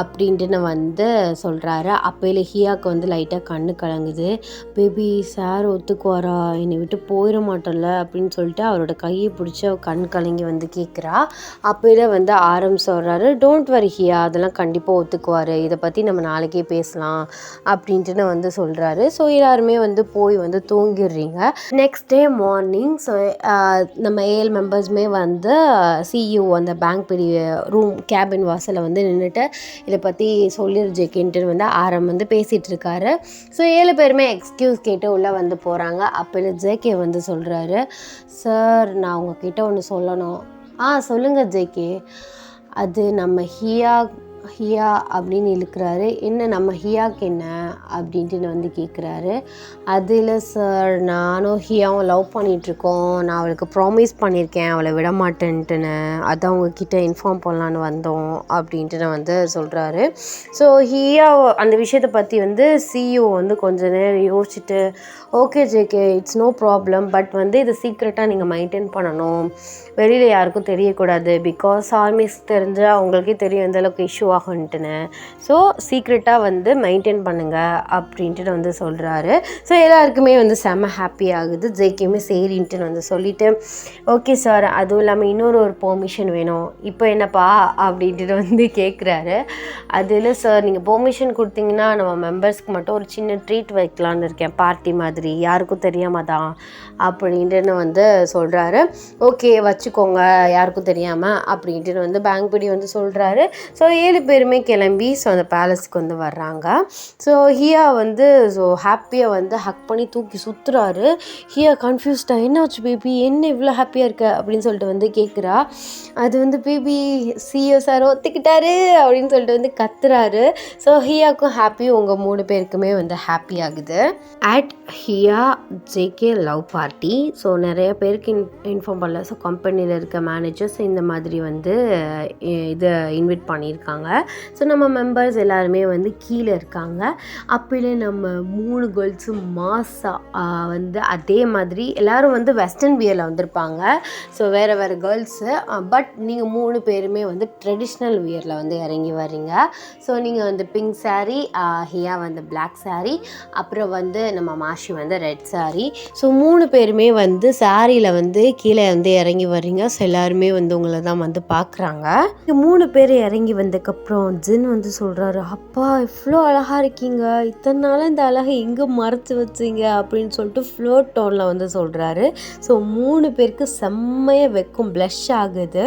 அப்படின்ட்டு வந்து சொல்கிறாரு. அப்போல ஹியாவுக்கு வந்து லைட்டாக கண்ணு கலங்குது. பேபி சார் ஒத்துக்குவாரா, என்னை விட்டு போயிட மாட்டோம்ல அப்படின்னு சொல்லிட்டு அவரோட கையை பிடிச்சி அவள் கண் கலங்கி வந்து கேட்குறா. அப்போல வந்து ஆரம் சொல்கிறாரு, டோன்ட் வரி ஹியா, அதெல்லாம் கண்டிப்பாக ஒத்துக்குவார், இதை பற்றி நம்ம நாளைக்கே பேசலாம் அப்படின்ட்டு வந்து சொல்கிறாரு. ஸோ எல்லாருமே வந்து போய் வந்து தூங்கிடுறீங்க. நெக்ஸ்ட் டே மார்னிங் ஸோ நம்ம 7 மெம்பர்ஸுமே வந்து சிஇஓ அந்த பேங்க் பெரிய ரூம் கேபின் வாசலில் வந்து நின்றுட்டு இதை பற்றி சொல்லிருஜேக்கின்ட்டு வந்து ஆரம் வந்து பேசிகிட்டு இருக்காரு. ஸோ 7 பேருமே எக்ஸ்கியூஸ் கேட்டு உள்ளே வந்து போகிறாங்க. அப்போ ஜேகே வந்து சொல்கிறாரு, சார் நான் உங்ககிட்ட ஒன்று சொல்லணும். சொல்லுங்கள் ஜேகே. அது நம்ம ஹியா அப்படின்னு இழுக்கிறாரு. என்ன நம்ம ஹியாக்கு என்ன அப்படின்ட்டு வந்து கேட்குறாரு. அதில் சார் நானும் ஹியாவும் லவ் பண்ணிகிட்ருக்கோம், நான் அவளுக்கு ப்ராமிஸ் பண்ணியிருக்கேன் அவளை விட மாட்டேன்ட்டுன்னு, அதான் உங்ககிட்ட இன்ஃபார்ம் பண்ணலான்னு வந்தோம் அப்படின்ட்டு வந்து சொல்கிறாரு. ஸோ ஹியா அந்த விஷயத்தை பற்றி வந்து சிஇஓ வந்து கொஞ்ச நேரம் யோசிச்சுட்டு, okay JK it's no problem, but வந்து இதை சீக்ரெட்டாக நீங்கள் மெயின்டைன் பண்ணணும், வெளியில் யாருக்கும் தெரியக்கூடாது, பிகாஸ் ஆர்மிஸ் தெரிஞ்சால் அவங்களுக்கே தெரியும் எந்தளவுக்கு இஷ்யூ ஆகுன்ட்டுன்னு, ஸோ சீக்ரெட்டாக வந்து மெயின்டைன் பண்ணுங்கள் அப்படின்ட்டு வந்து சொல்கிறாரு. ஸோ எல்லாருக்குமே வந்து செம்ம ஹாப்பி ஆகுது. ஜேகேமே சரின்ட்டு வந்து சொல்லிவிட்டு, ஓகே சார், அதுவும் இல்லாமல் இன்னொரு பெர்மிஷன் வேணும், இப்போ என்னப்பா அப்படின்ட்டு வந்து கேட்குறாரு. அதில் சார் நீங்கள் பெர்மிஷன் கொடுத்தீங்கன்னா நம்ம மெம்பர்ஸ்க்கு மட்டும் ஒரு சின்ன ட்ரீட் வைக்கலான்னு இருக்கேன், பார்ட்டி மாதிரி, யாருக்கும் தெரியாமல் தான் அப்படின்ட்டு வந்து சொல்கிறாரு. ஓகே வச்சுக்கோங்க யாருக்கும் தெரியாமல் அப்படின்ட்டு வந்து பேங்க் படி வந்து சொல்கிறாரு. ஸோ 7 பேருமே கிளம்பி ஸோ அந்த பேலஸ்க்கு வந்து வர்றாங்க. ஸோ ஹியா வந்து ஸோ ஹாப்பியாக வந்து ஹக் பண்ணி தூக்கி சுற்றுறாரு. ஹியா கன்ஃபியூஸ்டாக என்னாச்சு பேபி, என்ன இவ்வளோ ஹாப்பியாக இருக்க அப்படின்னு சொல்லிட்டு வந்து கேட்குறா. அது வந்து பேபி சிஓ சார் ஒத்துக்கிட்டாரு அப்படின்னு சொல்லிட்டு வந்து கத்துறாரு. ஸோ ஹியாவுக்கும் ஹாப்பி, உங்கள் 3 பேருக்குமே வந்து ஹாப்பி ஆகுது. At ஹியா JK love party so நிறைய பேருக்கு இன்ஃபார்ம் பண்ணல. ஸோ கம்பெனியில் இருக்க மேனேஜர்ஸ் இந்த மாதிரி வந்து இதை இன்வைட் பண்ணியிருக்காங்க. ஸோ நம்ம மெம்பர்ஸ் எல்லாருமே வந்து கீழே இருக்காங்க. அப்போலே நம்ம 3 கேர்ள்ஸும் மாஸாக வந்து அதே மாதிரி எல்லோரும் வந்து வெஸ்டர்ன் வியரில் வந்திருப்பாங்க. ஸோ வேறு வேறு கேர்ள்ஸு, பட் நீங்கள் 3 பேருமே வந்து ட்ரெடிஷ்னல் வியரில் வந்து இறங்கி வர்றீங்க. ஸோ நீங்கள் வந்து பிங்க் சாரீ, ஹியா வந்து பிளாக் சாரீ, அப்புறம் வந்து நம்ம மாஷி வந்து ரெட் சாரீ. ஸோ 3 பேருமே வந்து சாரியில் வந்து கீழே வந்து இறங்கி வர்றீங்க. ஸோ எல்லாருமே வந்து உங்களை தான் வந்து பார்க்குறாங்க. 3 பேர் இறங்கி வந்ததுக்கப்புறம் ஜின் வந்து சொல்கிறாரு, அப்பா இவ்வளோ அழகாக இருக்கீங்க, இத்தனை நாள் இந்த அழகை எங்கே மறைச்சி வச்சிங்க அப்படின்னு சொல்லிட்டு ஃப்ளோட் டோனில் வந்து சொல்கிறாரு. ஸோ 3 பேருக்கு செம்மையாக வெக்கம் ப்ளஷ் ஆகுது.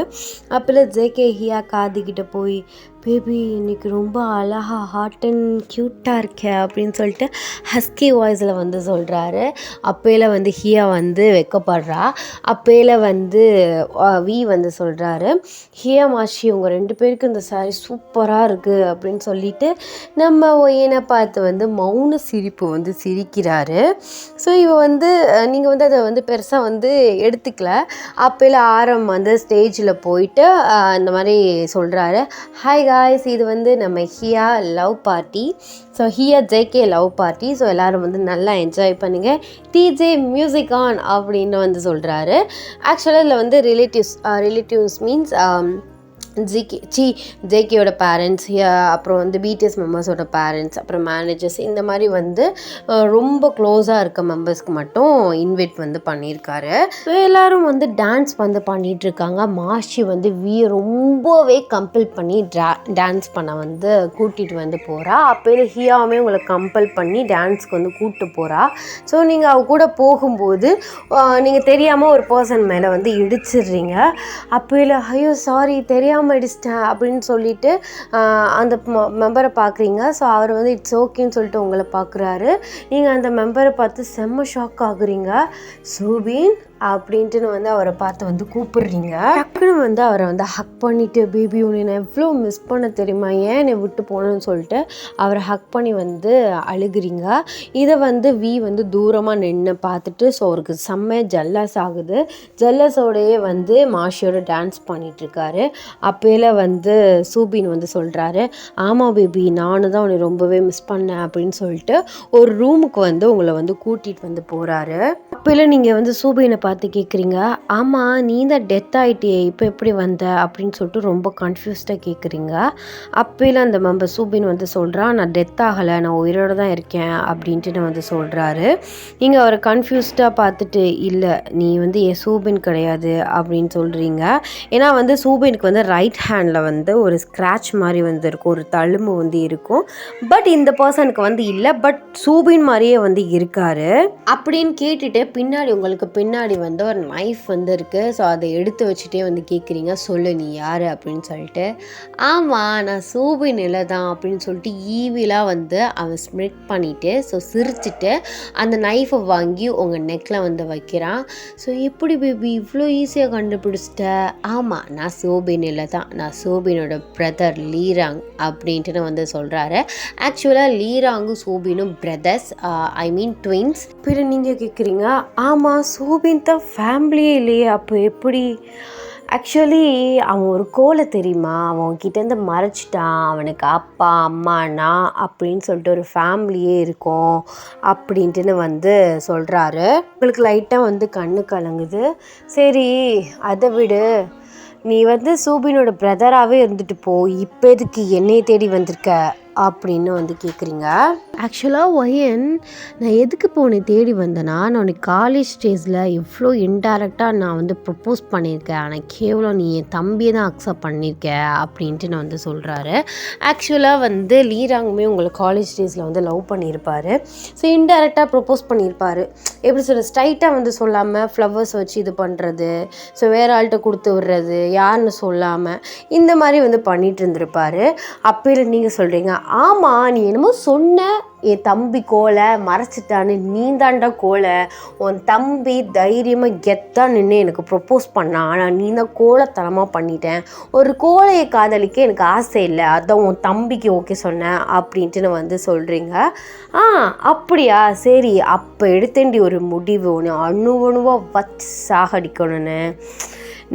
அப்போல ஜேகே ஹியா காதுகிட்ட போய், பேபி இன்னைக்கு ரொம்ப அழகாக ஹாட் அண்ட் க்யூட்டாக இருக்க அப்படின்னு சொல்லிட்டு ஹஸ்கி வாய்ஸில் வந்து சொல்கிறாரு. அப்போல வந்து ஹியா வந்து வெக்கப்படுறா. அப்போல வந்து வி வந்து சொல்கிறாரு, ஹியா மாஷி உங்கள் 2 பேருக்கு இந்த சாரி சூப்பராக இருக்குது அப்படின்னு சொல்லிட்டு நம்ம ஒய்யனை பார்த்து வந்து மௌன சிரிப்பு வந்து சிரிக்கிறாரு. ஸோ இவ வந்து நீங்கள் வந்து அதை வந்து பெருசாக வந்து எடுத்துக்கல. அப்போல ஆரம் வந்து ஸ்டேஜில் போயிட்டு இந்த மாதிரி சொல்கிறாரு, ஹாய் காய்ஸ், இது வந்து நம்ம ஹியா love party. So ஹியா JK love party. So எல்லோரும் வந்து நல்லா என்ஜாய் பண்ணுங்கள், டிஜே மியூசிக் ஆன் அப்படின்னு வந்து சொல்கிறாரு. ஆக்சுவலாக இதில் வந்து ரிலேட்டிவ்ஸ் மீன்ஸ் ஜேகேயோட பேரண்ட்ஸ், அப்புறம் வந்து பிடிஎஸ் மெம்பர்ஸோட பேரண்ட்ஸ், அப்புறம் மேனேஜர்ஸ், இந்த மாதிரி வந்து ரொம்ப க்ளோஸாக இருக்க மெம்பர்ஸ்க்கு மட்டும் இன்வைட் வந்து பண்ணியிருக்காரு. ஸோ எல்லோரும் வந்து டான்ஸ் வந்து பண்ணிகிட்ருக்காங்க. மாஷி வந்து ரொம்பவே கம்பல் பண்ணி டான்ஸ் பண்ண வந்து கூட்டிகிட்டு வந்து போகிறா. அப்போயே ஹியாவுமே உங்களை கம்பல் பண்ணி டான்ஸ்க்கு வந்து கூப்பிட்டு போகிறா. ஸோ நீங்கள் அவ கூட போகும்போது நீங்கள் தெரியாமல் ஒரு பர்சன் மேலே வந்து இடிச்சிடுறீங்க. அப்போயில ஐயோ சாரி தெரியாமல் அடிச்சிட்டேன் அப்படின்னு சொல்லிட்டு அந்த மெம்பரை பார்க்குறீங்க. ஸோ அவர் வந்து இட்ஸ் ஓகேன்னு சொல்லிட்டு உங்களை பார்க்குறாரு. நீங்கள் அந்த மெம்பரை பார்த்து செம்ம ஷாக் ஆகுறீங்க. சூபின் அப்படின்ட்டு வந்து அவரை பார்த்து வந்து கூப்பிடுறீங்க. டக்குன்னு வந்து அவரை வந்து ஹக் பண்ணிவிட்டு, பேபி உன்னை நான் எவ்வளோ மிஸ் பண்ண தெரியுமா, ஏன் என்னை விட்டு போனேன்னு சொல்லிட்டு அவரை ஹக் பண்ணி வந்து அழுகுறீங்க. இதை வந்து வந்து தூரமாக நின்று பார்த்துட்டு ஸோ அவருக்கு செம்மையாக ஜல்லஸ் ஆகுது. ஜல்லஸோடையே வந்து மாஷியோட டான்ஸ் பண்ணிகிட்ருக்காரு. அப்போல வந்து சூபின் வந்து சொல்கிறாரு, ஆமாம் பேபி நானும் தான் உன்னை ரொம்பவே மிஸ் பண்ணேன் அப்படின்னு சொல்லிட்டு ஒரு ரூமுக்கு வந்து உங்களை வந்து கூட்டிகிட்டு வந்து போகிறாரு. அப்போல நீங்கள் வந்து சூபினை பார்த்து கேட்குறீங்க, ஆமாம் நீ தான் டெத் ஆகிட்டியே, இப்போ எப்படி வந்த அப்படின்னு சொல்லிட்டு ரொம்ப கன்ஃபியூஸ்டாக கேட்குறீங்க. அப்போல அந்த மெம்பர் சூபின் வந்து சொல்கிறான், நான் டெத் ஆகலை, நான் உயிரோடு தான் இருக்கேன் அப்படின்ட்டு வந்து சொல்கிறாரு. நீங்கள் அவரை கன்ஃபியூஸ்டாக பார்த்துட்டு, இல்லை நீ வந்து சூபின் கிடையாது அப்படின்னு சொல்கிறீங்க. ஏன்னா வந்து சூபினுக்கு வந்து ரைட் ஹேண்டில் வந்து ஒரு ஸ்க்ராட்ச் மாதிரி வந்து இருக்கும், ஒரு தழும்பு வந்து இருக்கும். பட் இந்த பர்சனுக்கு வந்து இல்லை, பட் சூபின் மாதிரியே வந்து இருக்கார் அப்படின்னு கேட்டுட்டு பின்னாடி உங்களுக்கு பின்னாடி வந்து ஒரு நைஃப் வந்து இருக்குது. ஸோ அதை எடுத்து வச்சுட்டே வந்து கேட்குறீங்க, சொல்லு நீ யார் அப்படின்னு சொல்லிட்டு. ஆமாம் நான் சூபின் இல்லை தான் அப்படின்னு சொல்லிட்டு ஈவிலாக வந்து அவன் ஸ்ப்ரெட் பண்ணிவிட்டு ஸோ சிரிச்சுட்டு அந்த நைஃபை வாங்கி உங்கள் நெக்கில் வந்து வைக்கிறான். ஸோ எப்படி பேபி இவ்வளோ ஈஸியாக கண்டுபிடிச்சிட்ட? ஆமாம் நான் சூபின் இல்லை தான், நான் சூபினோட பிரதர் லீராங் அப்படின்ட்டு வந்து சொல்கிறாரு. ஆக்சுவலாக லீராங்கும் சூபினும் பிரதர்ஸ், ஐ மீன் ட்வின்ஸ். பிறகு நீங்கள் கேட்குறீங்க, ஆமாம் சூபின் தான் ஃபேமிலியே இல்லையே, அப்போ எப்படி? ஆக்சுவலி அவன் ஒரு கோலை தெரியுமா, அவன்கிட்டேருந்து மறைச்சிட்டான், அவனுக்கு அப்பா அம்மா நான் அப்படின்னு சொல்லிட்டு ஒரு ஃபேமிலியே இருக்கும் அப்படின்ட்டுன்னு வந்து சொல்கிறாரு. உங்களுக்கு லைட்டாக வந்து கண்ணு கலங்குது. சரி அதை விடு, நீ வந்து சூபினோட பிரதராகவே இருந்துட்டு போ, இப்போ எதுக்கு என்னை தேடி வந்திருக்க அப்படின்னு வந்து கேட்குறீங்க. ஆக்சுவலாக ஒயன் நான் எதுக்கு இப்போ உன்னை தேடி வந்தேன்னா, நான் உனக்கு காலேஜ் ஸ்டேஜில் இவ்வளோ இன்டைரக்டாக நான் வந்து ப்ரப்போஸ் பண்ணியிருக்கேன், ஆனால் கேவலம் நீ என் தம்பியை தான் அக்செப்ட் பண்ணியிருக்க அப்படின்ட்டு நான் வந்து சொல்கிறாரு. ஆக்சுவலாக வந்து லீராங்குமே உங்களை காலேஜ் ஸ்டேஜில் வந்து லவ் பண்ணியிருப்பார். ஸோ இன்டைரக்டாக ப்ரப்போஸ் பண்ணியிருப்பார். எப்படி சொல்ல, ஸ்ட்ரைட்டாக வந்து சொல்லாமல் ஃப்ளவர்ஸ் வச்சு இது பண்ணுறது, ஸோ வேறு ஆள்கிட்ட கொடுத்து விடுறது, யாருன்னு சொல்லாமல் இந்த மாதிரி வந்து பண்ணிகிட்டு இருந்திருப்பார். அப்போல நீங்கள் சொல்கிறீங்க, ஆமாம் நீ என்னமோ சொன்ன என் தம்பி கோலை மறைச்சிட்டான்னு, நீ தாண்டா கோலை, உன் தம்பி தைரியமாக கெத்தாக நின்று எனக்கு ப்ரப்போஸ் பண்ணான், ஆனால் நீ தான் கோலைத்தனமாக பண்ணிட்டேன், ஒரு கோலையை காதலிக்க எனக்கு ஆசை இல்லை, அதான் உன் தம்பிக்கு ஓகே சொன்னேன் அப்படின்ட்டு நான் வந்து சொல்கிறீங்க. அப்படியா, சரி அப்போ எடுத்தேண்டி ஒரு முடிவு, ஒன்று அணுவணுவாக வச்சு சாகடிக்கணும்னு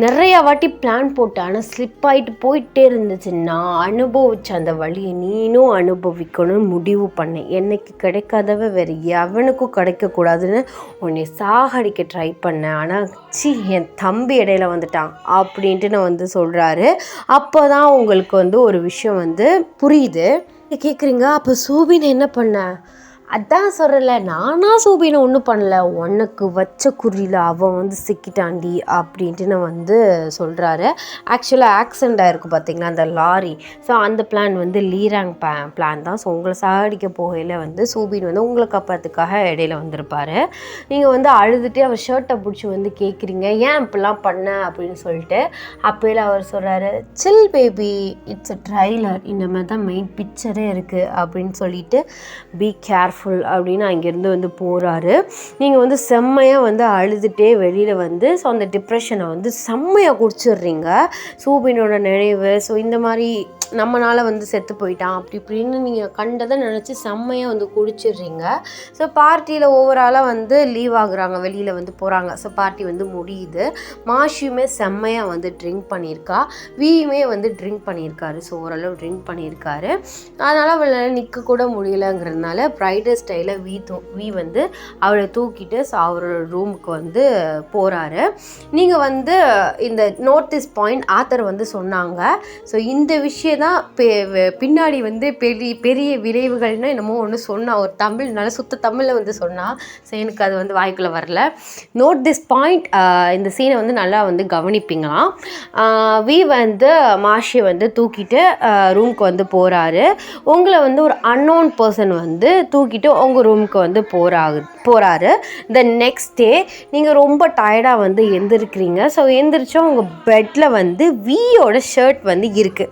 நிறையா வாட்டி பிளான் போட்டு, ஆனால் ஸ்லிப் ஆகிட்டு போயிட்டே இருந்துச்சு. நான் அனுபவிச்ச அந்த வழியை நீனும் அனுபவிக்கணும்னு முடிவு பண்ணேன். எனக்கு கிடைக்காதவ வேறு எவனுக்கும் கிடைக்கக்கூடாதுன்னு உன்னை சாகடிக்க ட்ரை பண்ணேன், ஆனால் என் தம்பி இடையில வந்துட்டான் அப்படின்ட்டு நான் வந்து சொல்கிறாரு. அப்போ தான் உங்களுக்கு வந்து ஒரு விஷயம் வந்து புரியுது. கேட்குறீங்க, அப்போ சூபின் என்ன பண்ண? அதான் சொல்கிறல, நானாக சூபினை ஒன்றும் பண்ணல, உனக்கு வச்ச குறியில் அவன் வந்து சிக்கிட்டாண்டி அப்படின்ட்டு நான் வந்து சொல்கிறாரு. ஆக்சுவலாக ஆக்சிடெண்ட் ஆகிருக்கு பார்த்தீங்களா அந்த லாரி, ஸோ அந்த பிளான் வந்து லீராங் பிளான் தான். ஸோ உங்களை சாகடிக்க போகையில் வந்து சூபின் வந்து உங்களை காப்பாற்றுக்காக இடையில வந்திருப்பார். நீங்கள் வந்து அழுதுகிட்டே அவர் ஷர்ட்டை பிடிச்சி வந்து கேட்குறீங்க, ஏன் இப்படிலாம் பண்ண அப்படின்னு சொல்லிட்டு. அப்போல அவர் சொல்கிறாரு, சில் பேபி, இட்ஸ் அ ட்ரைலர், இந்த மாதிரி தான் மெயின் பிக்சரே இருக்குது அப்படின்னு சொல்லிட்டு, பி கேர்ஃபுல் அப்படின்னு அங்கேருந்து வந்து போகிறாரு. நீங்கள் வந்து செம்மையாக வந்து அழுதுகிட்டே வெளியில் வந்து, ஸோ அந்த டிப்ரெஷனை வந்து செம்மையாக குடிச்சிடுறீங்க. சூபினோட நினைவு, ஸோ இந்த மாதிரி நம்மளால் வந்து செத்து போயிட்டான் அப்படி இப்படின்னு நீங்கள் கண்டதை நினச்சி செம்மையாக வந்து குடிச்சிடுறீங்க. ஸோ பார்ட்டியில் ஓவராலாக வந்து லீவ் ஆகுறாங்க, வெளியில் வந்து போகிறாங்க. ஸோ பார்ட்டி வந்து முடியுது. மாஷியுமே செம்மையாக வந்து ட்ரிங்க் பண்ணியிருக்கா, வீயுமே வந்து ட்ரிங்க் பண்ணியிருக்காரு. ஸோ ஓரளவு ட்ரிங்க் பண்ணியிருக்காரு. அதனால் அவளை நிற்க கூட முடியலைங்கிறதுனால பிரைடல் ஸ்டைலில் வீ வந்து அவளை தூக்கிட்டு ஸோ அவரோட ரூமுக்கு வந்து போகிறாரு. நீங்கள் வந்து இந்த நோட் திஸ் பாயிண்ட் ஆத்தர் வந்து சொன்னாங்க. ஸோ இந்த விஷயம் தான் பின்னாடி வந்து பெரிய விளைவுகள்னு என்னமோ ஒன்று சொன்னால், ஒரு தமிழ்னால சுத்த தமிழில் வந்து சொன்னால். ஸோ எனக்கு அது வந்து வாய்க்குள்ளே வரல. நோட் திஸ் பாயிண்ட், இந்த சீனை வந்து நல்லா வந்து கவனிப்பீங்களாம். வி வந்து மாஷியை வந்து தூக்கிட்டு ரூமுக்கு வந்து போகிறாரு. உங்களை வந்து ஒரு அன்னோன் பர்சன் வந்து தூக்கிட்டு உங்கள் ரூமுக்கு வந்து போகிறாரு. த நெக்ஸ்ட் டே நீங்கள் ரொம்ப டயர்டாக வந்து எந்திரிக்கிறீங்க. ஸோ எந்திரிச்சா உங்கள் பெட்டில் வந்து வியோட ஷர்ட் வந்து இருக்குது.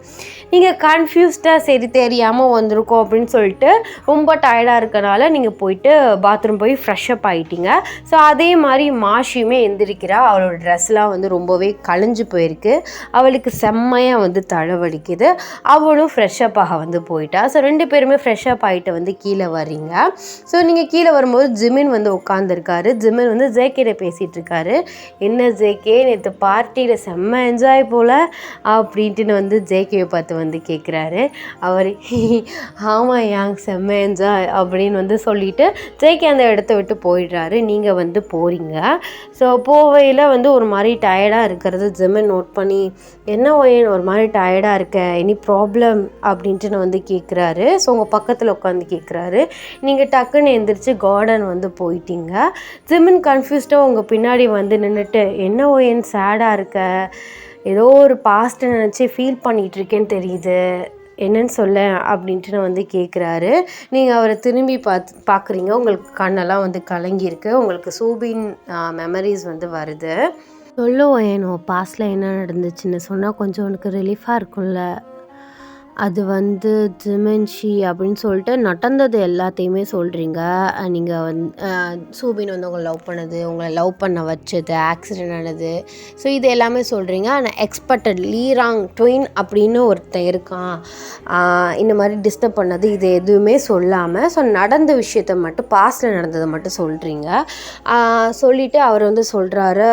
நீங்கள் கன்ஃபியூஸ்டாக சரி தெரியாமல் வந்திருக்கோம் அப்படின்னு சொல்லிட்டு ரொம்ப டயர்டாக இருக்கனால நீங்கள் போயிட்டு பாத்ரூம் போய் ஃப்ரெஷ்அப் ஆகிட்டீங்க. ஸோ அதே மாதிரி மாஷியுமே எந்திரிக்கிறா. அவளோட ட்ரெஸ்லாம் வந்து ரொம்பவே களைஞ்சு போயிருக்கு. அவளுக்கு செம்மையாக வந்து தலைவலிக்குது. அவளும் ஃப்ரெஷ்அப் ஆக வந்து போயிட்டா. ஸோ ரெண்டு பேருமே ஃப்ரெஷ்அப் ஆகிட்டு வந்து கீழே வர்றீங்க. ஸோ நீங்கள் கீழே வரும்போது ஜிமின் வந்து உட்காந்துருக்காரு. ஜிமின் வந்து ஜேகேட பேசிகிட்டு இருக்காரு. என்ன ஜேகே, நேற்று பார்ட்டியில் செம்ம என்ஜாய் போல் அப்படின்ட்டுன்னு வந்து ஜேகேவை பார்த்து வந்து கேட்குறாரு. அவர் ஆமாம் யாங் செம்ம என்ஜாய் அப்படின்னு வந்து சொல்லிவிட்டு ஜேகே அந்த இடத்த விட்டு போயிடுறாரு. நீங்கள் வந்து போகிறீங்க. ஸோ போவையில் வந்து ஒரு மாதிரி டயர்டாக இருக்கிறது ஜிமின் நோட் பண்ணி, என்ன ஒயன் ஒரு மாதிரி டயர்டாக இருக்க, எனி ப்ராப்ளம் அப்படின்ட்டு நான் வந்து கேட்குறாரு. ஸோ உங்கள் பக்கத்தில் உட்காந்து கேட்குறாரு. நீங்கள் டக்குன்னு எந்திரிச்சு கார்டன் வந்து போயிட்டீங்க. ஜிமின் கன்ஃபியூஸ்டாக உங்கள் பின்னாடி வந்து நின்றுட்டு, என்ன ஒயன் சேடாக இருக்க, ஏதோ ஒரு பாஸ்ட்டை நினச்சி ஃபீல் பண்ணிகிட்ருக்கேன்னு தெரியுது, என்னன்னு சொல்ல அப்படின்ட்டு நான் வந்து கேட்குறாரு. நீங்கள் அவரை திரும்பி பார்க்குறீங்க. உங்களுக்கு கண்ணெல்லாம் வந்து கலங்கியிருக்கு. உங்களுக்கு சூபின் மெமரிஸ் வந்து வருது. சொல்லுவோம் ஏனோ பாஸ்ட்டில் என்ன நடந்துச்சுன்னு சொன்னால் கொஞ்சம் உனக்கு ரிலீஃபாக இருக்கும்ல. அது வந்து டிமென்ஷி அப்படின்னு சொல்லிட்டு நடந்தது எல்லாத்தையுமே சொல்கிறீங்க. நீங்கள் சூபின் வந்து உங்களை லவ் பண்ணது, உங்களை லவ் பண்ண வச்சது, ஆக்சிடெண்ட் ஆனது, ஸோ இது எல்லாமே சொல்கிறீங்க. ஆனால் எக்ஸ்பெக்டட் லீராங் ட்வின் அப்படின்னு ஒருத்தன் இருக்கான், இந்த மாதிரி டிஸ்டர்ப் பண்ணது, இது எதுவுமே சொல்லாமல் ஸோ நடந்த விஷயத்த மட்டும், பாஸ்ட்டில் நடந்ததை மட்டும் சொல்கிறீங்க. சொல்லிவிட்டு அவர் வந்து சொல்கிறாரு,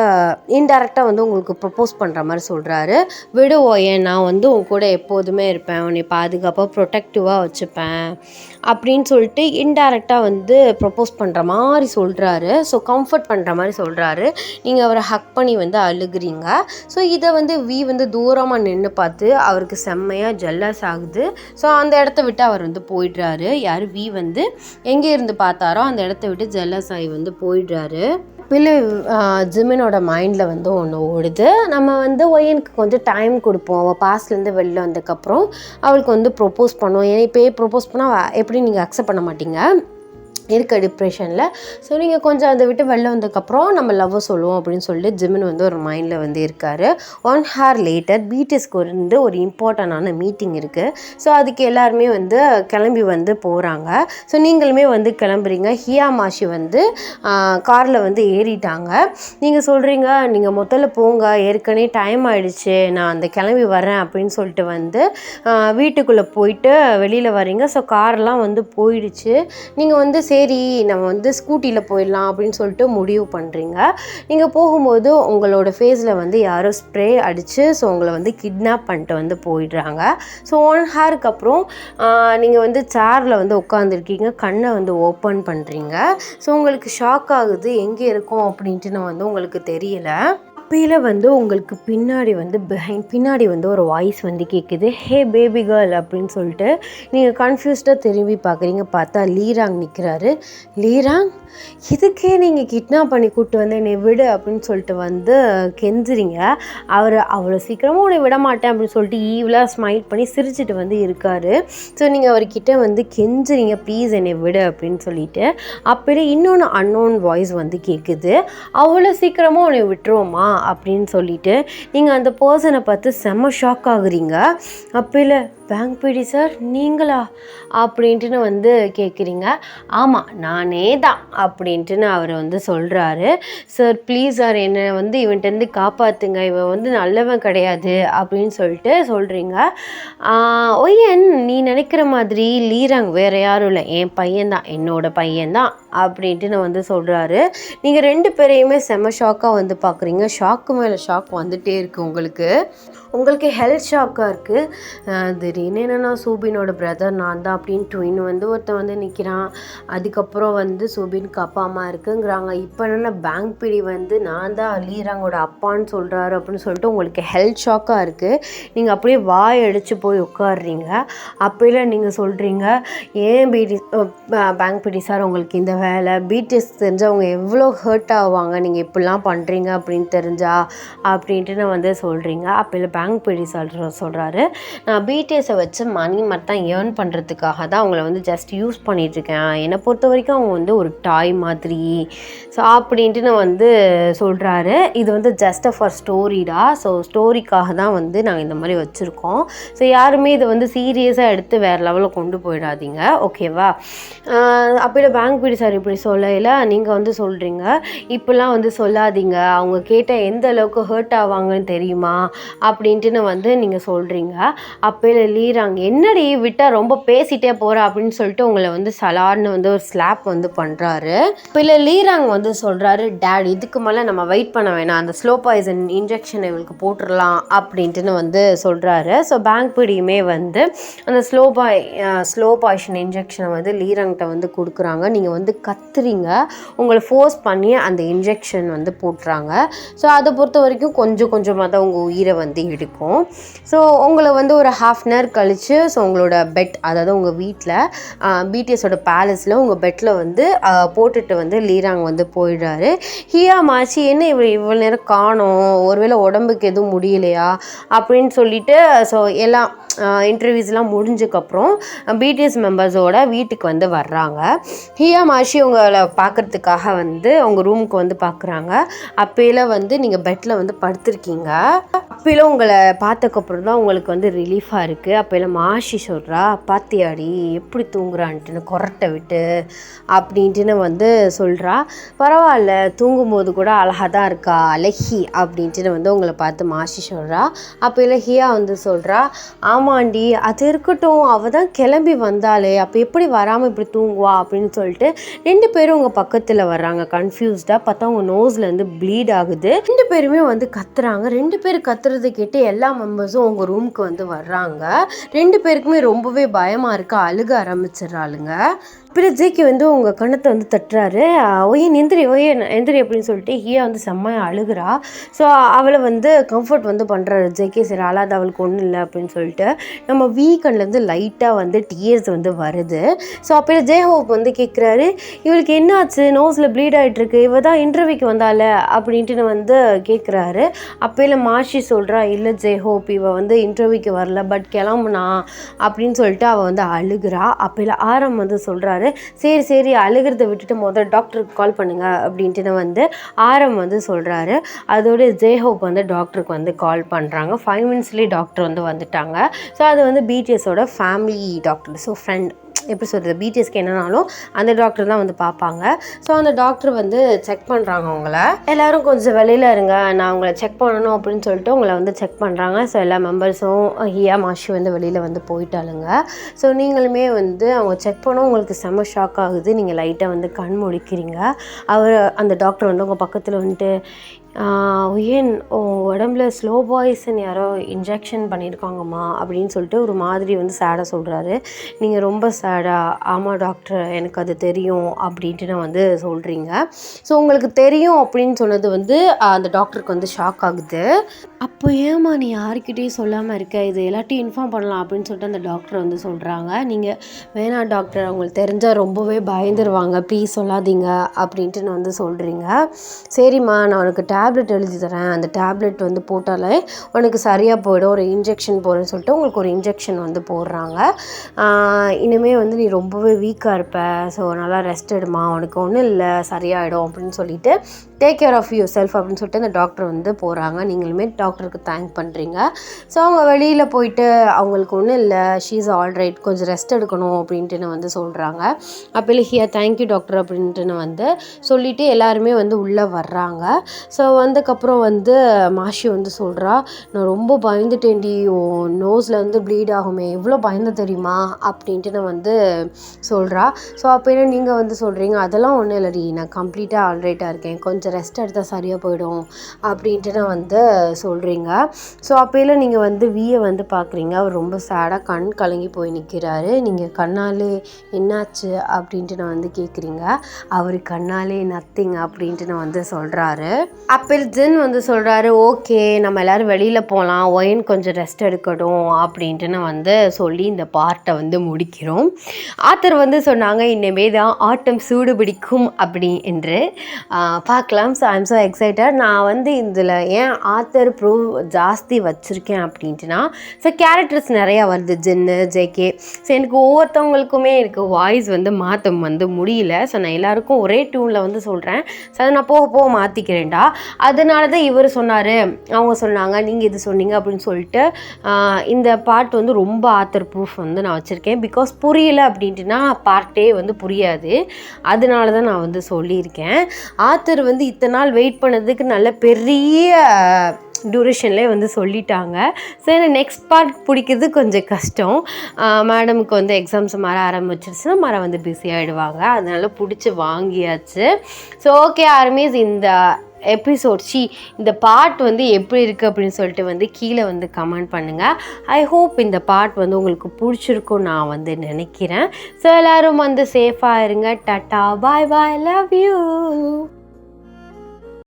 இன்டெரக்டாக வந்து உங்களுக்கு ப்ரப்போஸ் பண்ணுற மாதிரி சொல்கிறாரு. விடுவோம், ஏன் நான் வந்து உன் கூட எப்போதுமே இருப்பேன், உன்னை பாதுகாப்பாக ப்ரொடெக்டிவாக வச்சுப்பேன் அப்படின்னு சொல்லிட்டு இன்டைரக்டாக வந்து ப்ரப்போஸ் பண்ணுற மாதிரி சொல்கிறாரு. ஸோ கம்ஃபர்ட் பண்ணுற மாதிரி சொல்கிறாரு. நீங்கள் அவரை ஹக் பண்ணி வந்து அழுகுறீங்க. ஸோ இதை வந்து வந்து தூரமாக நின்று பார்த்து அவருக்கு செம்மையாக ஜெல்லஸ் ஆகுது. ஸோ அந்த இடத்த விட்டு அவர் வந்து போயிடுறாரு. யார் வந்து எங்கே இருந்து பார்த்தாரோ அந்த இடத்த விட்டு ஜெல்லஸ் ஆகி வந்து போயிடுறாரு. இல்லை ஜிமினோட மைண்டில் வந்து ஒன்று ஓடுது. நம்ம வந்து ஒயனுக்கு கொஞ்சம் டைம் கொடுப்போம். அவள் பாஸ்ட்லேருந்து வெளில வந்ததுக்கப்புறம் அவளுக்கு வந்து ப்ரொப்போஸ் பண்ணுவோம். ஏன்னா இப்போயே ப்ரொப்போஸ் பண்ணால் எப்படி நீங்கள் அக்செப்ட் பண்ண மாட்டீங்க இருக்க டிப்ரெஷனில். ஸோ நீங்கள் கொஞ்சம் அதை விட்டு வெளில வந்ததுக்கப்புறம் நம்ம லவ்வை சொல்லுவோம் அப்படின்னு சொல்லிட்டு ஜிமின் வந்து ஒரு மைண்டில் வந்து இருக்கார். 1 hour லேட்டர் பிடிஎஸ்க்கு வந்து ஒரு இம்பார்ட்டண்டான மீட்டிங் இருக்குது. ஸோ அதுக்கு எல்லாருமே வந்து கிளம்பி வந்து போகிறாங்க. ஸோ நீங்களுமே வந்து கிளம்புறீங்க. ஹியா மாஷி வந்து காரில் வந்து ஏறிட்டாங்க. நீங்கள் சொல்கிறீங்க நீங்கள் முதல்ல போங்க, ஏற்கனவே டைம் ஆகிடுச்சு, நான் அந்த கிளம்பி வரேன் அப்படின்னு சொல்லிட்டு வந்து வீட்டுக்குள்ளே போயிட்டு வெளியில் வரீங்க. ஸோ காரெலாம் வந்து போயிடுச்சு. நீங்கள் வந்து சரி நம்ம வந்து ஸ்கூட்டியில் போயிடலாம் அப்படின்னு சொல்லிட்டு முடிவு பண்ணுறீங்க. நீங்கள் போகும்போது உங்களோட ஃபேஸில் வந்து யாரோ ஸ்ப்ரே அடித்து ஸோ உங்களை வந்து கிட்னாப் பண்ணிட்டு வந்து போயிடுறாங்க. ஸோ 1 hourக்கு அப்புறம் நீங்கள் வந்து சேரில் வந்து உட்காந்துருக்கீங்க. கண்ணை வந்து ஓப்பன் பண்ணுறீங்க. ஸோ உங்களுக்கு ஷாக் ஆகுது, எங்கே இருக்கோம் அப்படின்ட்டு வந்து உங்களுக்கு தெரியல. அப்பையில் வந்து உங்களுக்கு பின்னாடி வந்து ஒரு வாய்ஸ் வந்து கேட்குது, ஹே பேபி கேர்ள் அப்படின்னு சொல்லிட்டு. நீங்கள் கன்ஃபியூஸ்டாக திரும்பி பார்க்குறீங்க. பார்த்தா லீராங் நிற்கிறாரு. லீராங், இதுக்கே நீங்கள் கிட்னாப் பண்ணி கூப்பிட்டு வந்து என்னை விடு அப்படின்னு சொல்லிட்டு வந்து கெஞ்சுறீங்க. அவர் அவ்வளோ சீக்கிரமாக உன்னை விட மாட்டேன் அப்படின்னு சொல்லிட்டு ஈவிலாக ஸ்மைல் பண்ணி சிரிச்சிட்டு வந்து இருக்கார். ஸோ நீங்கள் அவர்கிட்ட வந்து கெஞ்சுறீங்க, ப்ளீஸ் என்னை விடு அப்படின்னு சொல்லிட்டு. அப்படியே இன்னொன்று அன்னோன் வாய்ஸ் வந்து கேட்குது, அவ்வளோ சீக்கிரமாக உன்னை விட்டுருவோமா அப்படின்னு சொல்லிட்டு. நீங்கள் அந்த பர்சனை பார்த்து செம்ம ஷாக் ஆகுறீங்க. அப்போல பேங்க் பிடி சார் நீங்களா அப்படின்ட்டுன்னு வந்து கேட்குறீங்க. ஆமாம் நானே தான் அப்படின்ட்டுன்னு அவர் வந்து சொல்கிறாரு. சார் ப்ளீஸ் சார் என்னை வந்து இவன்ட்டேருந்து காப்பாற்றுங்க, இவன் வந்து நல்லவன் கிடையாது அப்படின்னு சொல்லிட்டு சொல்கிறீங்க. ஒய்யன் நீ நினைக்கிற மாதிரி லீராங் வேறு யாரும் இல்லை, என் பையன்தான், என்னோட பையன்தான் அப்படின்ட்டு நான் வந்து சொல்கிறாரு. நீங்கள் 2 பேரையுமே செம்ம ஷாக்காக வந்து பார்க்குறீங்க. ஷாக்கு மேலே ஷாக் வந்துகிட்டே இருக்குது உங்களுக்கு ஹெல்த் ஷாக்காக இருக்குது. திடீர்னு என்னென்னா சூபினோட பிரதர் நான் தான் அப்படின்னு ட்வின் வந்து ஒருத்தன் வந்து நிற்கிறான். அதுக்கப்புறம் வந்து சூபினுக்கு அப்பா அம்மா இருக்குங்கிறாங்க. இப்போ என்னென்னா பேங்க் பிடி வந்து நான் தான் லீராங்கோட அப்பான்னு சொல்கிறாரு அப்படின்னு சொல்லிட்டு உங்களுக்கு ஹெல்த் ஷாக்காக இருக்குது. நீங்கள் அப்படியே வாய் அடித்து போய் உட்காடுறீங்க. அப்போல நீங்கள் சொல்கிறீங்க, ஏன் பேங்க் பிடி சார் உங்களுக்கு இந்த வேலை, பிடிஎஸ் தெரிஞ்சால் அவங்க எவ்வளோ ஹர்ட் ஆவாங்க, நீங்கள் இப்படிலாம் பண்ணுறீங்க அப்படின்னு தெரிஞ்சா அப்படின்ட்டு நான் வந்து சொல்கிறீங்க. அப்போல பேங்க் பிடி சொல்கிறாரு, நான் பிடிஎஸை வச்சு மணி மட்டும் ஏர்ன் பண்ணுறதுக்காக தான் அவங்கள வந்து ஜஸ்ட் யூஸ் பண்ணிகிட்ருக்கேன், என்னை பொறுத்த வரைக்கும் அவங்க வந்து ஒரு டாய் மாதிரி. ஸோ அப்படின்ட்டு நான் வந்து சொல்கிறாரு. இது வந்து ஜஸ்ட் ஃபார் ஸ்டோரிடா, ஸோ ஸ்டோரிக்காக தான் வந்து நாங்கள் இந்த மாதிரி வச்சுருக்கோம். ஸோ யாருமே இதை வந்து சீரியஸாக எடுத்து வேறு லெவலில் கொண்டு போயிடாதீங்க, ஓகேவா? அப்போ பேங்க் பிடி சார் இப்படி சொல்லல, நீங்கள் வந்து சொல்கிறீங்க இப்படிலாம் வந்து சொல்லாதீங்க, அவங்க கேட்டால் எந்த அளவுக்கு ஹர்ட் ஆவாங்கன்னு தெரியுமா அப்படின்ட்டு வந்து நீங்கள் சொல்கிறீங்க. அப்போ லீராங் என்னடி விட்டால் ரொம்ப பேசிகிட்டே போகிற அப்படின்னு சொல்லிட்டு உங்களை வந்து சலார்னு வந்து ஒரு ஸ்லாப் வந்து பண்ணுறாரு. இப்போ லீராங் வந்து சொல்கிறாரு, டேட் இதுக்கு மேலே நம்ம வெயிட் பண்ண வேணாம், அந்த ஸ்லோ பாய்சன் இன்ஜெக்ஷன் இவளுக்கு போட்டுடலாம் அப்படின்ட்டு வந்து சொல்கிறாரு. ஸோ பேங்க் பிடியுமே வந்து அந்த ஸ்லோ பாய்சன் இன்ஜெக்ஷனை வந்து லீராங்கிட்ட வந்து கொடுக்குறாங்க. நீங்கள் வந்து கத்துறீங்க, உங்களை ஃபோர்ஸ் பண்ணி அந்த இன்ஜெக்ஷன் வந்து போட்டுறாங்க. ஸோ அதை பொறுத்த வரைக்கும் கொஞ்சம் கொஞ்சமாக தான் உங்கள் உயிரை வந்து எடுக்கும். ஸோ உங்களை வந்து ஒரு 1/2 hour கழித்து ஸோ உங்களோட பெட், அதாவது உங்கள் வீட்டில் பிடிஎஸோட பேலஸில் உங்கள் பெட்டில் வந்து போட்டுட்டு வந்து லீராங் வந்து போயிடுறாரு. ஹியா மாச்சி என்ன இவ்வளோ நேரம் காணோம், ஒருவேளை உடம்புக்கு எதுவும் முடியலையா அப்படின்னு சொல்லிட்டு ஸோ எல்லாம் இன்டர்வியூஸ்லாம் முடிஞ்சதுக்கப்புறம் பிடிஎஸ் மெம்பர்ஸோட வீட்டுக்கு வந்து வர்றாங்க. ஹியா மாஷி உங்களை பார்க்குறதுக்காக வந்து அவங்க ரூமுக்கு வந்து பார்க்குறாங்க. அப்போல வந்து நீங்கள் பெட்டில் வந்து படுத்திருக்கீங்க. அப்போல உங்களை பார்த்ததுக்கப்புறம் தான் உங்களுக்கு வந்து ரிலீஃபாக இருக்குது. அப்போல மாஷி சொல்கிறா, பாத்தியாடி எப்படி தூங்குறான்ட்டுன்னு கொரட்டை விட்டு அப்படின்ட்டுன்னு வந்து சொல்கிறா. பரவாயில்ல தூங்கும்போது கூட அழகாக தான் இருக்கா அழகி அப்படின்ட்டுன்னு வந்து உங்களை பார்த்து மாஷி சொல்கிறா. அப்போல ஹியா வந்து சொல்கிறா, ஆமாம் ஆமாண்டி அது இருக்கட்டும், அவள் தான் கிளம்பி வந்தாலே, அப்போ எப்படி வராமல் இப்படி தூங்குவா அப்படின்னு சொல்லிட்டு 2 பேரும் உங்கள் பக்கத்தில் வர்றாங்க கன்ஃபியூஸ்டாக. பார்த்தா அவங்க நோஸ்லேருந்து ப்ளீட் ஆகுது. 2 பேருமே வந்து கத்துறாங்க. 2 பேர் கத்துறதை கேட்டு எல்லா மெம்பர்ஸும் உங்கள் ரூமுக்கு வந்து வர்றாங்க. 2 பேருக்குமே ரொம்பவே பயமாக இருக்கு, அழுக ஆரம்பிச்சிடறாளுங்க. அப்புறம் ஜேகே வந்து உங்கள் கண்ணத்தை வந்து தட்டுறாரு. ஒயன் எந்திரி எந்திரி அப்படின்னு சொல்லிட்டு ஹியா வந்து செம்மையாக அழுகிறா. ஸோ அவளை வந்து கம்ஃபர்ட் வந்து பண்ணுறாரு ஜேகே. சரி அழாத, அவளுக்கு ஒன்றும் இல்லை அப்படின்னு சொல்லிட்டு. நம்ம வீக்கண்ட்லேருந்து லைட்டாக வந்து டியர்ஸ் வந்து வருது. ஸோ அப்போ ஜேஹோப் வந்து கேட்குறாரு, இவளுக்கு என்னாச்சு, நோஸில் ப்ளீட் ஆகிட்டுருக்கு, இவள் தான் இன்டர்வியூக்கு வந்தால அப்படின்ட்டு வந்து கேட்குறாரு. அப்போல மாஷி சொல்கிறா, இல்லை ஜேஹோப் இவள் வந்து இன்டர்வியூக்கு வரல, பட் கிளம்புனா அப்படின்னு சொல்லிட்டு அவள் வந்து அழுகிறா. அப்போல ஆரம் வந்து சொல்கிறாரு, சரி சரி அழுகிறத விட்டுட்டு முதல்ல டாக்டருக்கு கால் பண்ணுங்க அப்படின்ட்டு வந்து ஆரம் வந்து சொல்கிறாரு. அதோட ஜேஹோப் வந்து டாக்டருக்கு வந்து கால் பண்ணுறாங்க. 5 மினிட்ஸ்லேயே டாக்டர் வந்து வந்துட்டாங்க. ஸோ அது வந்து பிடிஎஸோட ஃபேமிலி டாக்டர், ஸோ ஃப்ரெண்ட் எப்படி சொல்கிறது, பிடிஎஸ்க்கு என்னன்னாலும் அந்த டாக்டர் தான் வந்து பார்ப்பாங்க. ஸோ அந்த டாக்டர் வந்து செக் பண்ணுறாங்க அவங்கள. எல்லோரும் கொஞ்சம் வெளியில் இருங்க, நான் உங்களை செக் பண்ணணும் அப்படின்னு சொல்லிட்டு உங்களை வந்து செக் பண்ணுறாங்க. ஸோ எல்லா மெம்பர்ஸும் ஹியா மாஷி வந்து வெளியில் வந்து போயிட்டாளுங்க. ஸோ நீங்களுமே வந்து அவங்க செக் பண்ண உங்களுக்கு செம்ம ஷாக் ஆகுது. நீங்கள் லைட்டாக வந்து கண் முழிக்கிறீங்க. அந்த டாக்டர் வந்து உங்கள் பக்கத்தில் வந்துட்டு, ஏன் உடம்புல ஸ்லோ பாய்சன் யாரோ இன்ஜெக்ஷன் பண்ணியிருக்காங்கம்மா அப்படின்னு சொல்லிட்டு ஒரு மாதிரி வந்து சேடாக சொல்கிறாரு. நீங்கள் ரொம்ப சேடாக, ஆமாம் டாக்டர் எனக்கு அது தெரியும் அப்படின்ட்டு நான் வந்து சொல்கிறீங்க. ஸோ உங்களுக்கு தெரியும் அப்படின்னு சொன்னது வந்து அந்த டாக்டருக்கு வந்து ஷாக் ஆகுது. அப்போ ஏம்மா நீ யார்கிட்டையும் சொல்லாமல் இருக்க, இது எல்லாத்தையும் இன்ஃபார்ம் பண்ணலாம் அப்படின்னு சொல்லிட்டு அந்த டாக்டர் வந்து சொல்கிறாங்க. நீங்கள் வேணாம் டாக்டர், அவங்களுக்கு தெரிஞ்சால் ரொம்பவே பயந்துருவாங்க, ப்ளீஸ் சொல்லாதீங்க அப்படின்ட்டு நான் வந்து சொல்கிறீங்க. சரிம்மா நான் உனக்கு டேப்லெட் எழுதி தரேன், அந்த டேப்லெட் வந்து போட்டாலே உனக்கு சரியாக போயிடும், ஒரு இன்ஜெக்ஷன் போடுறேன்னு சொல்லிட்டு உங்களுக்கு ஒரு இன்ஜெக்ஷன் வந்து போடுறாங்க. இனிமேல் வந்து நீ ரொம்பவே வீக்காக இருப்ப, ஸோ நல்லா ரெஸ்ட் எடுமா, உனக்கு ஒன்றும் இல்லை சரியாயிடும் அப்படின்னு சொல்லிட்டு take care of yourself அப்படின்னு சொல்லிட்டு அந்த டாக்டர் வந்து போகிறாங்க. நீங்களுமே டாக்டருக்கு தேங்க் பண்ணுறீங்க. ஸோ அவங்க வெளியில் போயிட்டு அவங்களுக்கு ஒன்றும் இல்லை, ஷீ இஸ் ஆல்ரைட், கொஞ்சம் ரெஸ்ட் எடுக்கணும் அப்படின்ட்டு வந்து சொல்கிறாங்க. அப்போ ஹியா தேங்க்யூ டாக்டர் அப்படின்ட்டு வந்து சொல்லிவிட்டு எல்லாருமே வந்து உள்ளே வர்றாங்க. ஸோ வந்ததுக்கப்புறம் வந்து மாஷி வந்து சொல்கிறா, நான் ரொம்ப பயந்துட்டேன்டி, நோஸில் வந்து ப்ளீட் ஆகுமே, எவ்வளோ பயந்து தெரியுமா அப்படின்ட்டு வந்து சொல்கிறா. ஸோ அப்போ நீங்கள் வந்து சொல்கிறீங்க, அதெல்லாம் ஒன்றும் இல்லைடி, நான் கம்ப்ளீட்டாக ஆல்ரைட்டாக இருக்கேன், கொஞ்சம் ரெஸ்ட் எடுத்தால் சரியாக போயிடும் அப்படின்ட்டு வந்து சொல்கிறீங்க. ஸோ அப்போல நீங்கள் வந்து வியை வந்து பார்க்குறீங்க. அவர் ரொம்ப சேடாக கண் கலங்கி போய் நிற்கிறாரு. நீங்கள் கண்ணாலே என்னாச்சு அப்படின்ட்டு நான் வந்து கேட்குறீங்க. அவர் கண்ணாலே நத்திங் அப்படின்ட்டு நான் வந்து சொல்கிறாரு. அப்போ ஜின் வந்து சொல்கிறாரு, ஓகே நம்ம எல்லோரும் வெளியில் போகலாம், ஒயின் கொஞ்சம் ரெஸ்ட் எடுக்கணும் அப்படின்ட்டு நான் வந்து சொல்லி இந்த பார்ட்டை வந்து முடிக்கிறோம். ஆத்தர் வந்து சொன்னாங்க, இனிமே தான் ஆட்டம் சூடு பிடிக்கும் அப்படி என்று பார்க்கலாம். So I'm so excited. நான் வந்து இதில் ஏன் ஆத்தர் ப்ரூவ் ஜாஸ்தி வச்சுருக்கேன் அப்படின்ட்டுனா, ஸோ கேரக்டர்ஸ் நிறையா வருது, ஜின்னு ஜேகே. ஸோ எனக்கு ஒவ்வொருத்தவங்களுக்குமே எனக்கு வாய்ஸ் வந்து மாற்ற வந்து முடியல. ஸோ நான் எல்லாருக்கும் ஒரே டியூனில் வந்து சொல்கிறேன். ஸோ அதை நான் போக போக மாற்றிக்கிறேன்டா. அதனால தான் இவர் சொன்னார், அவங்க சொன்னாங்க, நீங்கள் இது சொன்னீங்க அப்படின்னு சொல்லிட்டு இந்த பார்ட் வந்து ரொம்ப ஆத்தர் ப்ரூஃப் வந்து நான் வச்சுருக்கேன். பிகாஸ் புரியலை அப்படின்ட்டுனா பார்ட்டே வந்து புரியாது. அதனால தான் நான் வந்து சொல்லியிருக்கேன். ஆத்தர் வந்து இத்தனை நாள் வெயிட் பண்ணதுக்கு நல்ல பெரிய டியூரேஷன்லேயே வந்து சொல்லிட்டாங்க. ஸோ எனக்கு நெக்ஸ்ட் பார்ட் பிடிக்கிறது கொஞ்சம் கஷ்டம். மேடமுக்கு வந்து எக்ஸாம்ஸ் மாற ஆரம்பிச்சிருச்சுன்னா வந்து பிஸி ஆகிடுவாங்க. அதனால் பிடிச்சி வாங்கியாச்சு. ஸோ ஓகே ஆர்மீஸ், இந்த எபிசோட் இந்த பார்ட் வந்து எப்படி இருக்குது அப்படின்னு சொல்லிட்டு வந்து கீழே வந்து கமெண்ட் பண்ணுங்கள். ஐ ஹோப் இந்த பார்ட் வந்து உங்களுக்கு பிடிச்சிருக்கும் நான் வந்து நினைக்கிறேன். ஸோ எல்லோரும் வந்து சேஃபாக இருங்க. Tata bye bye, love you.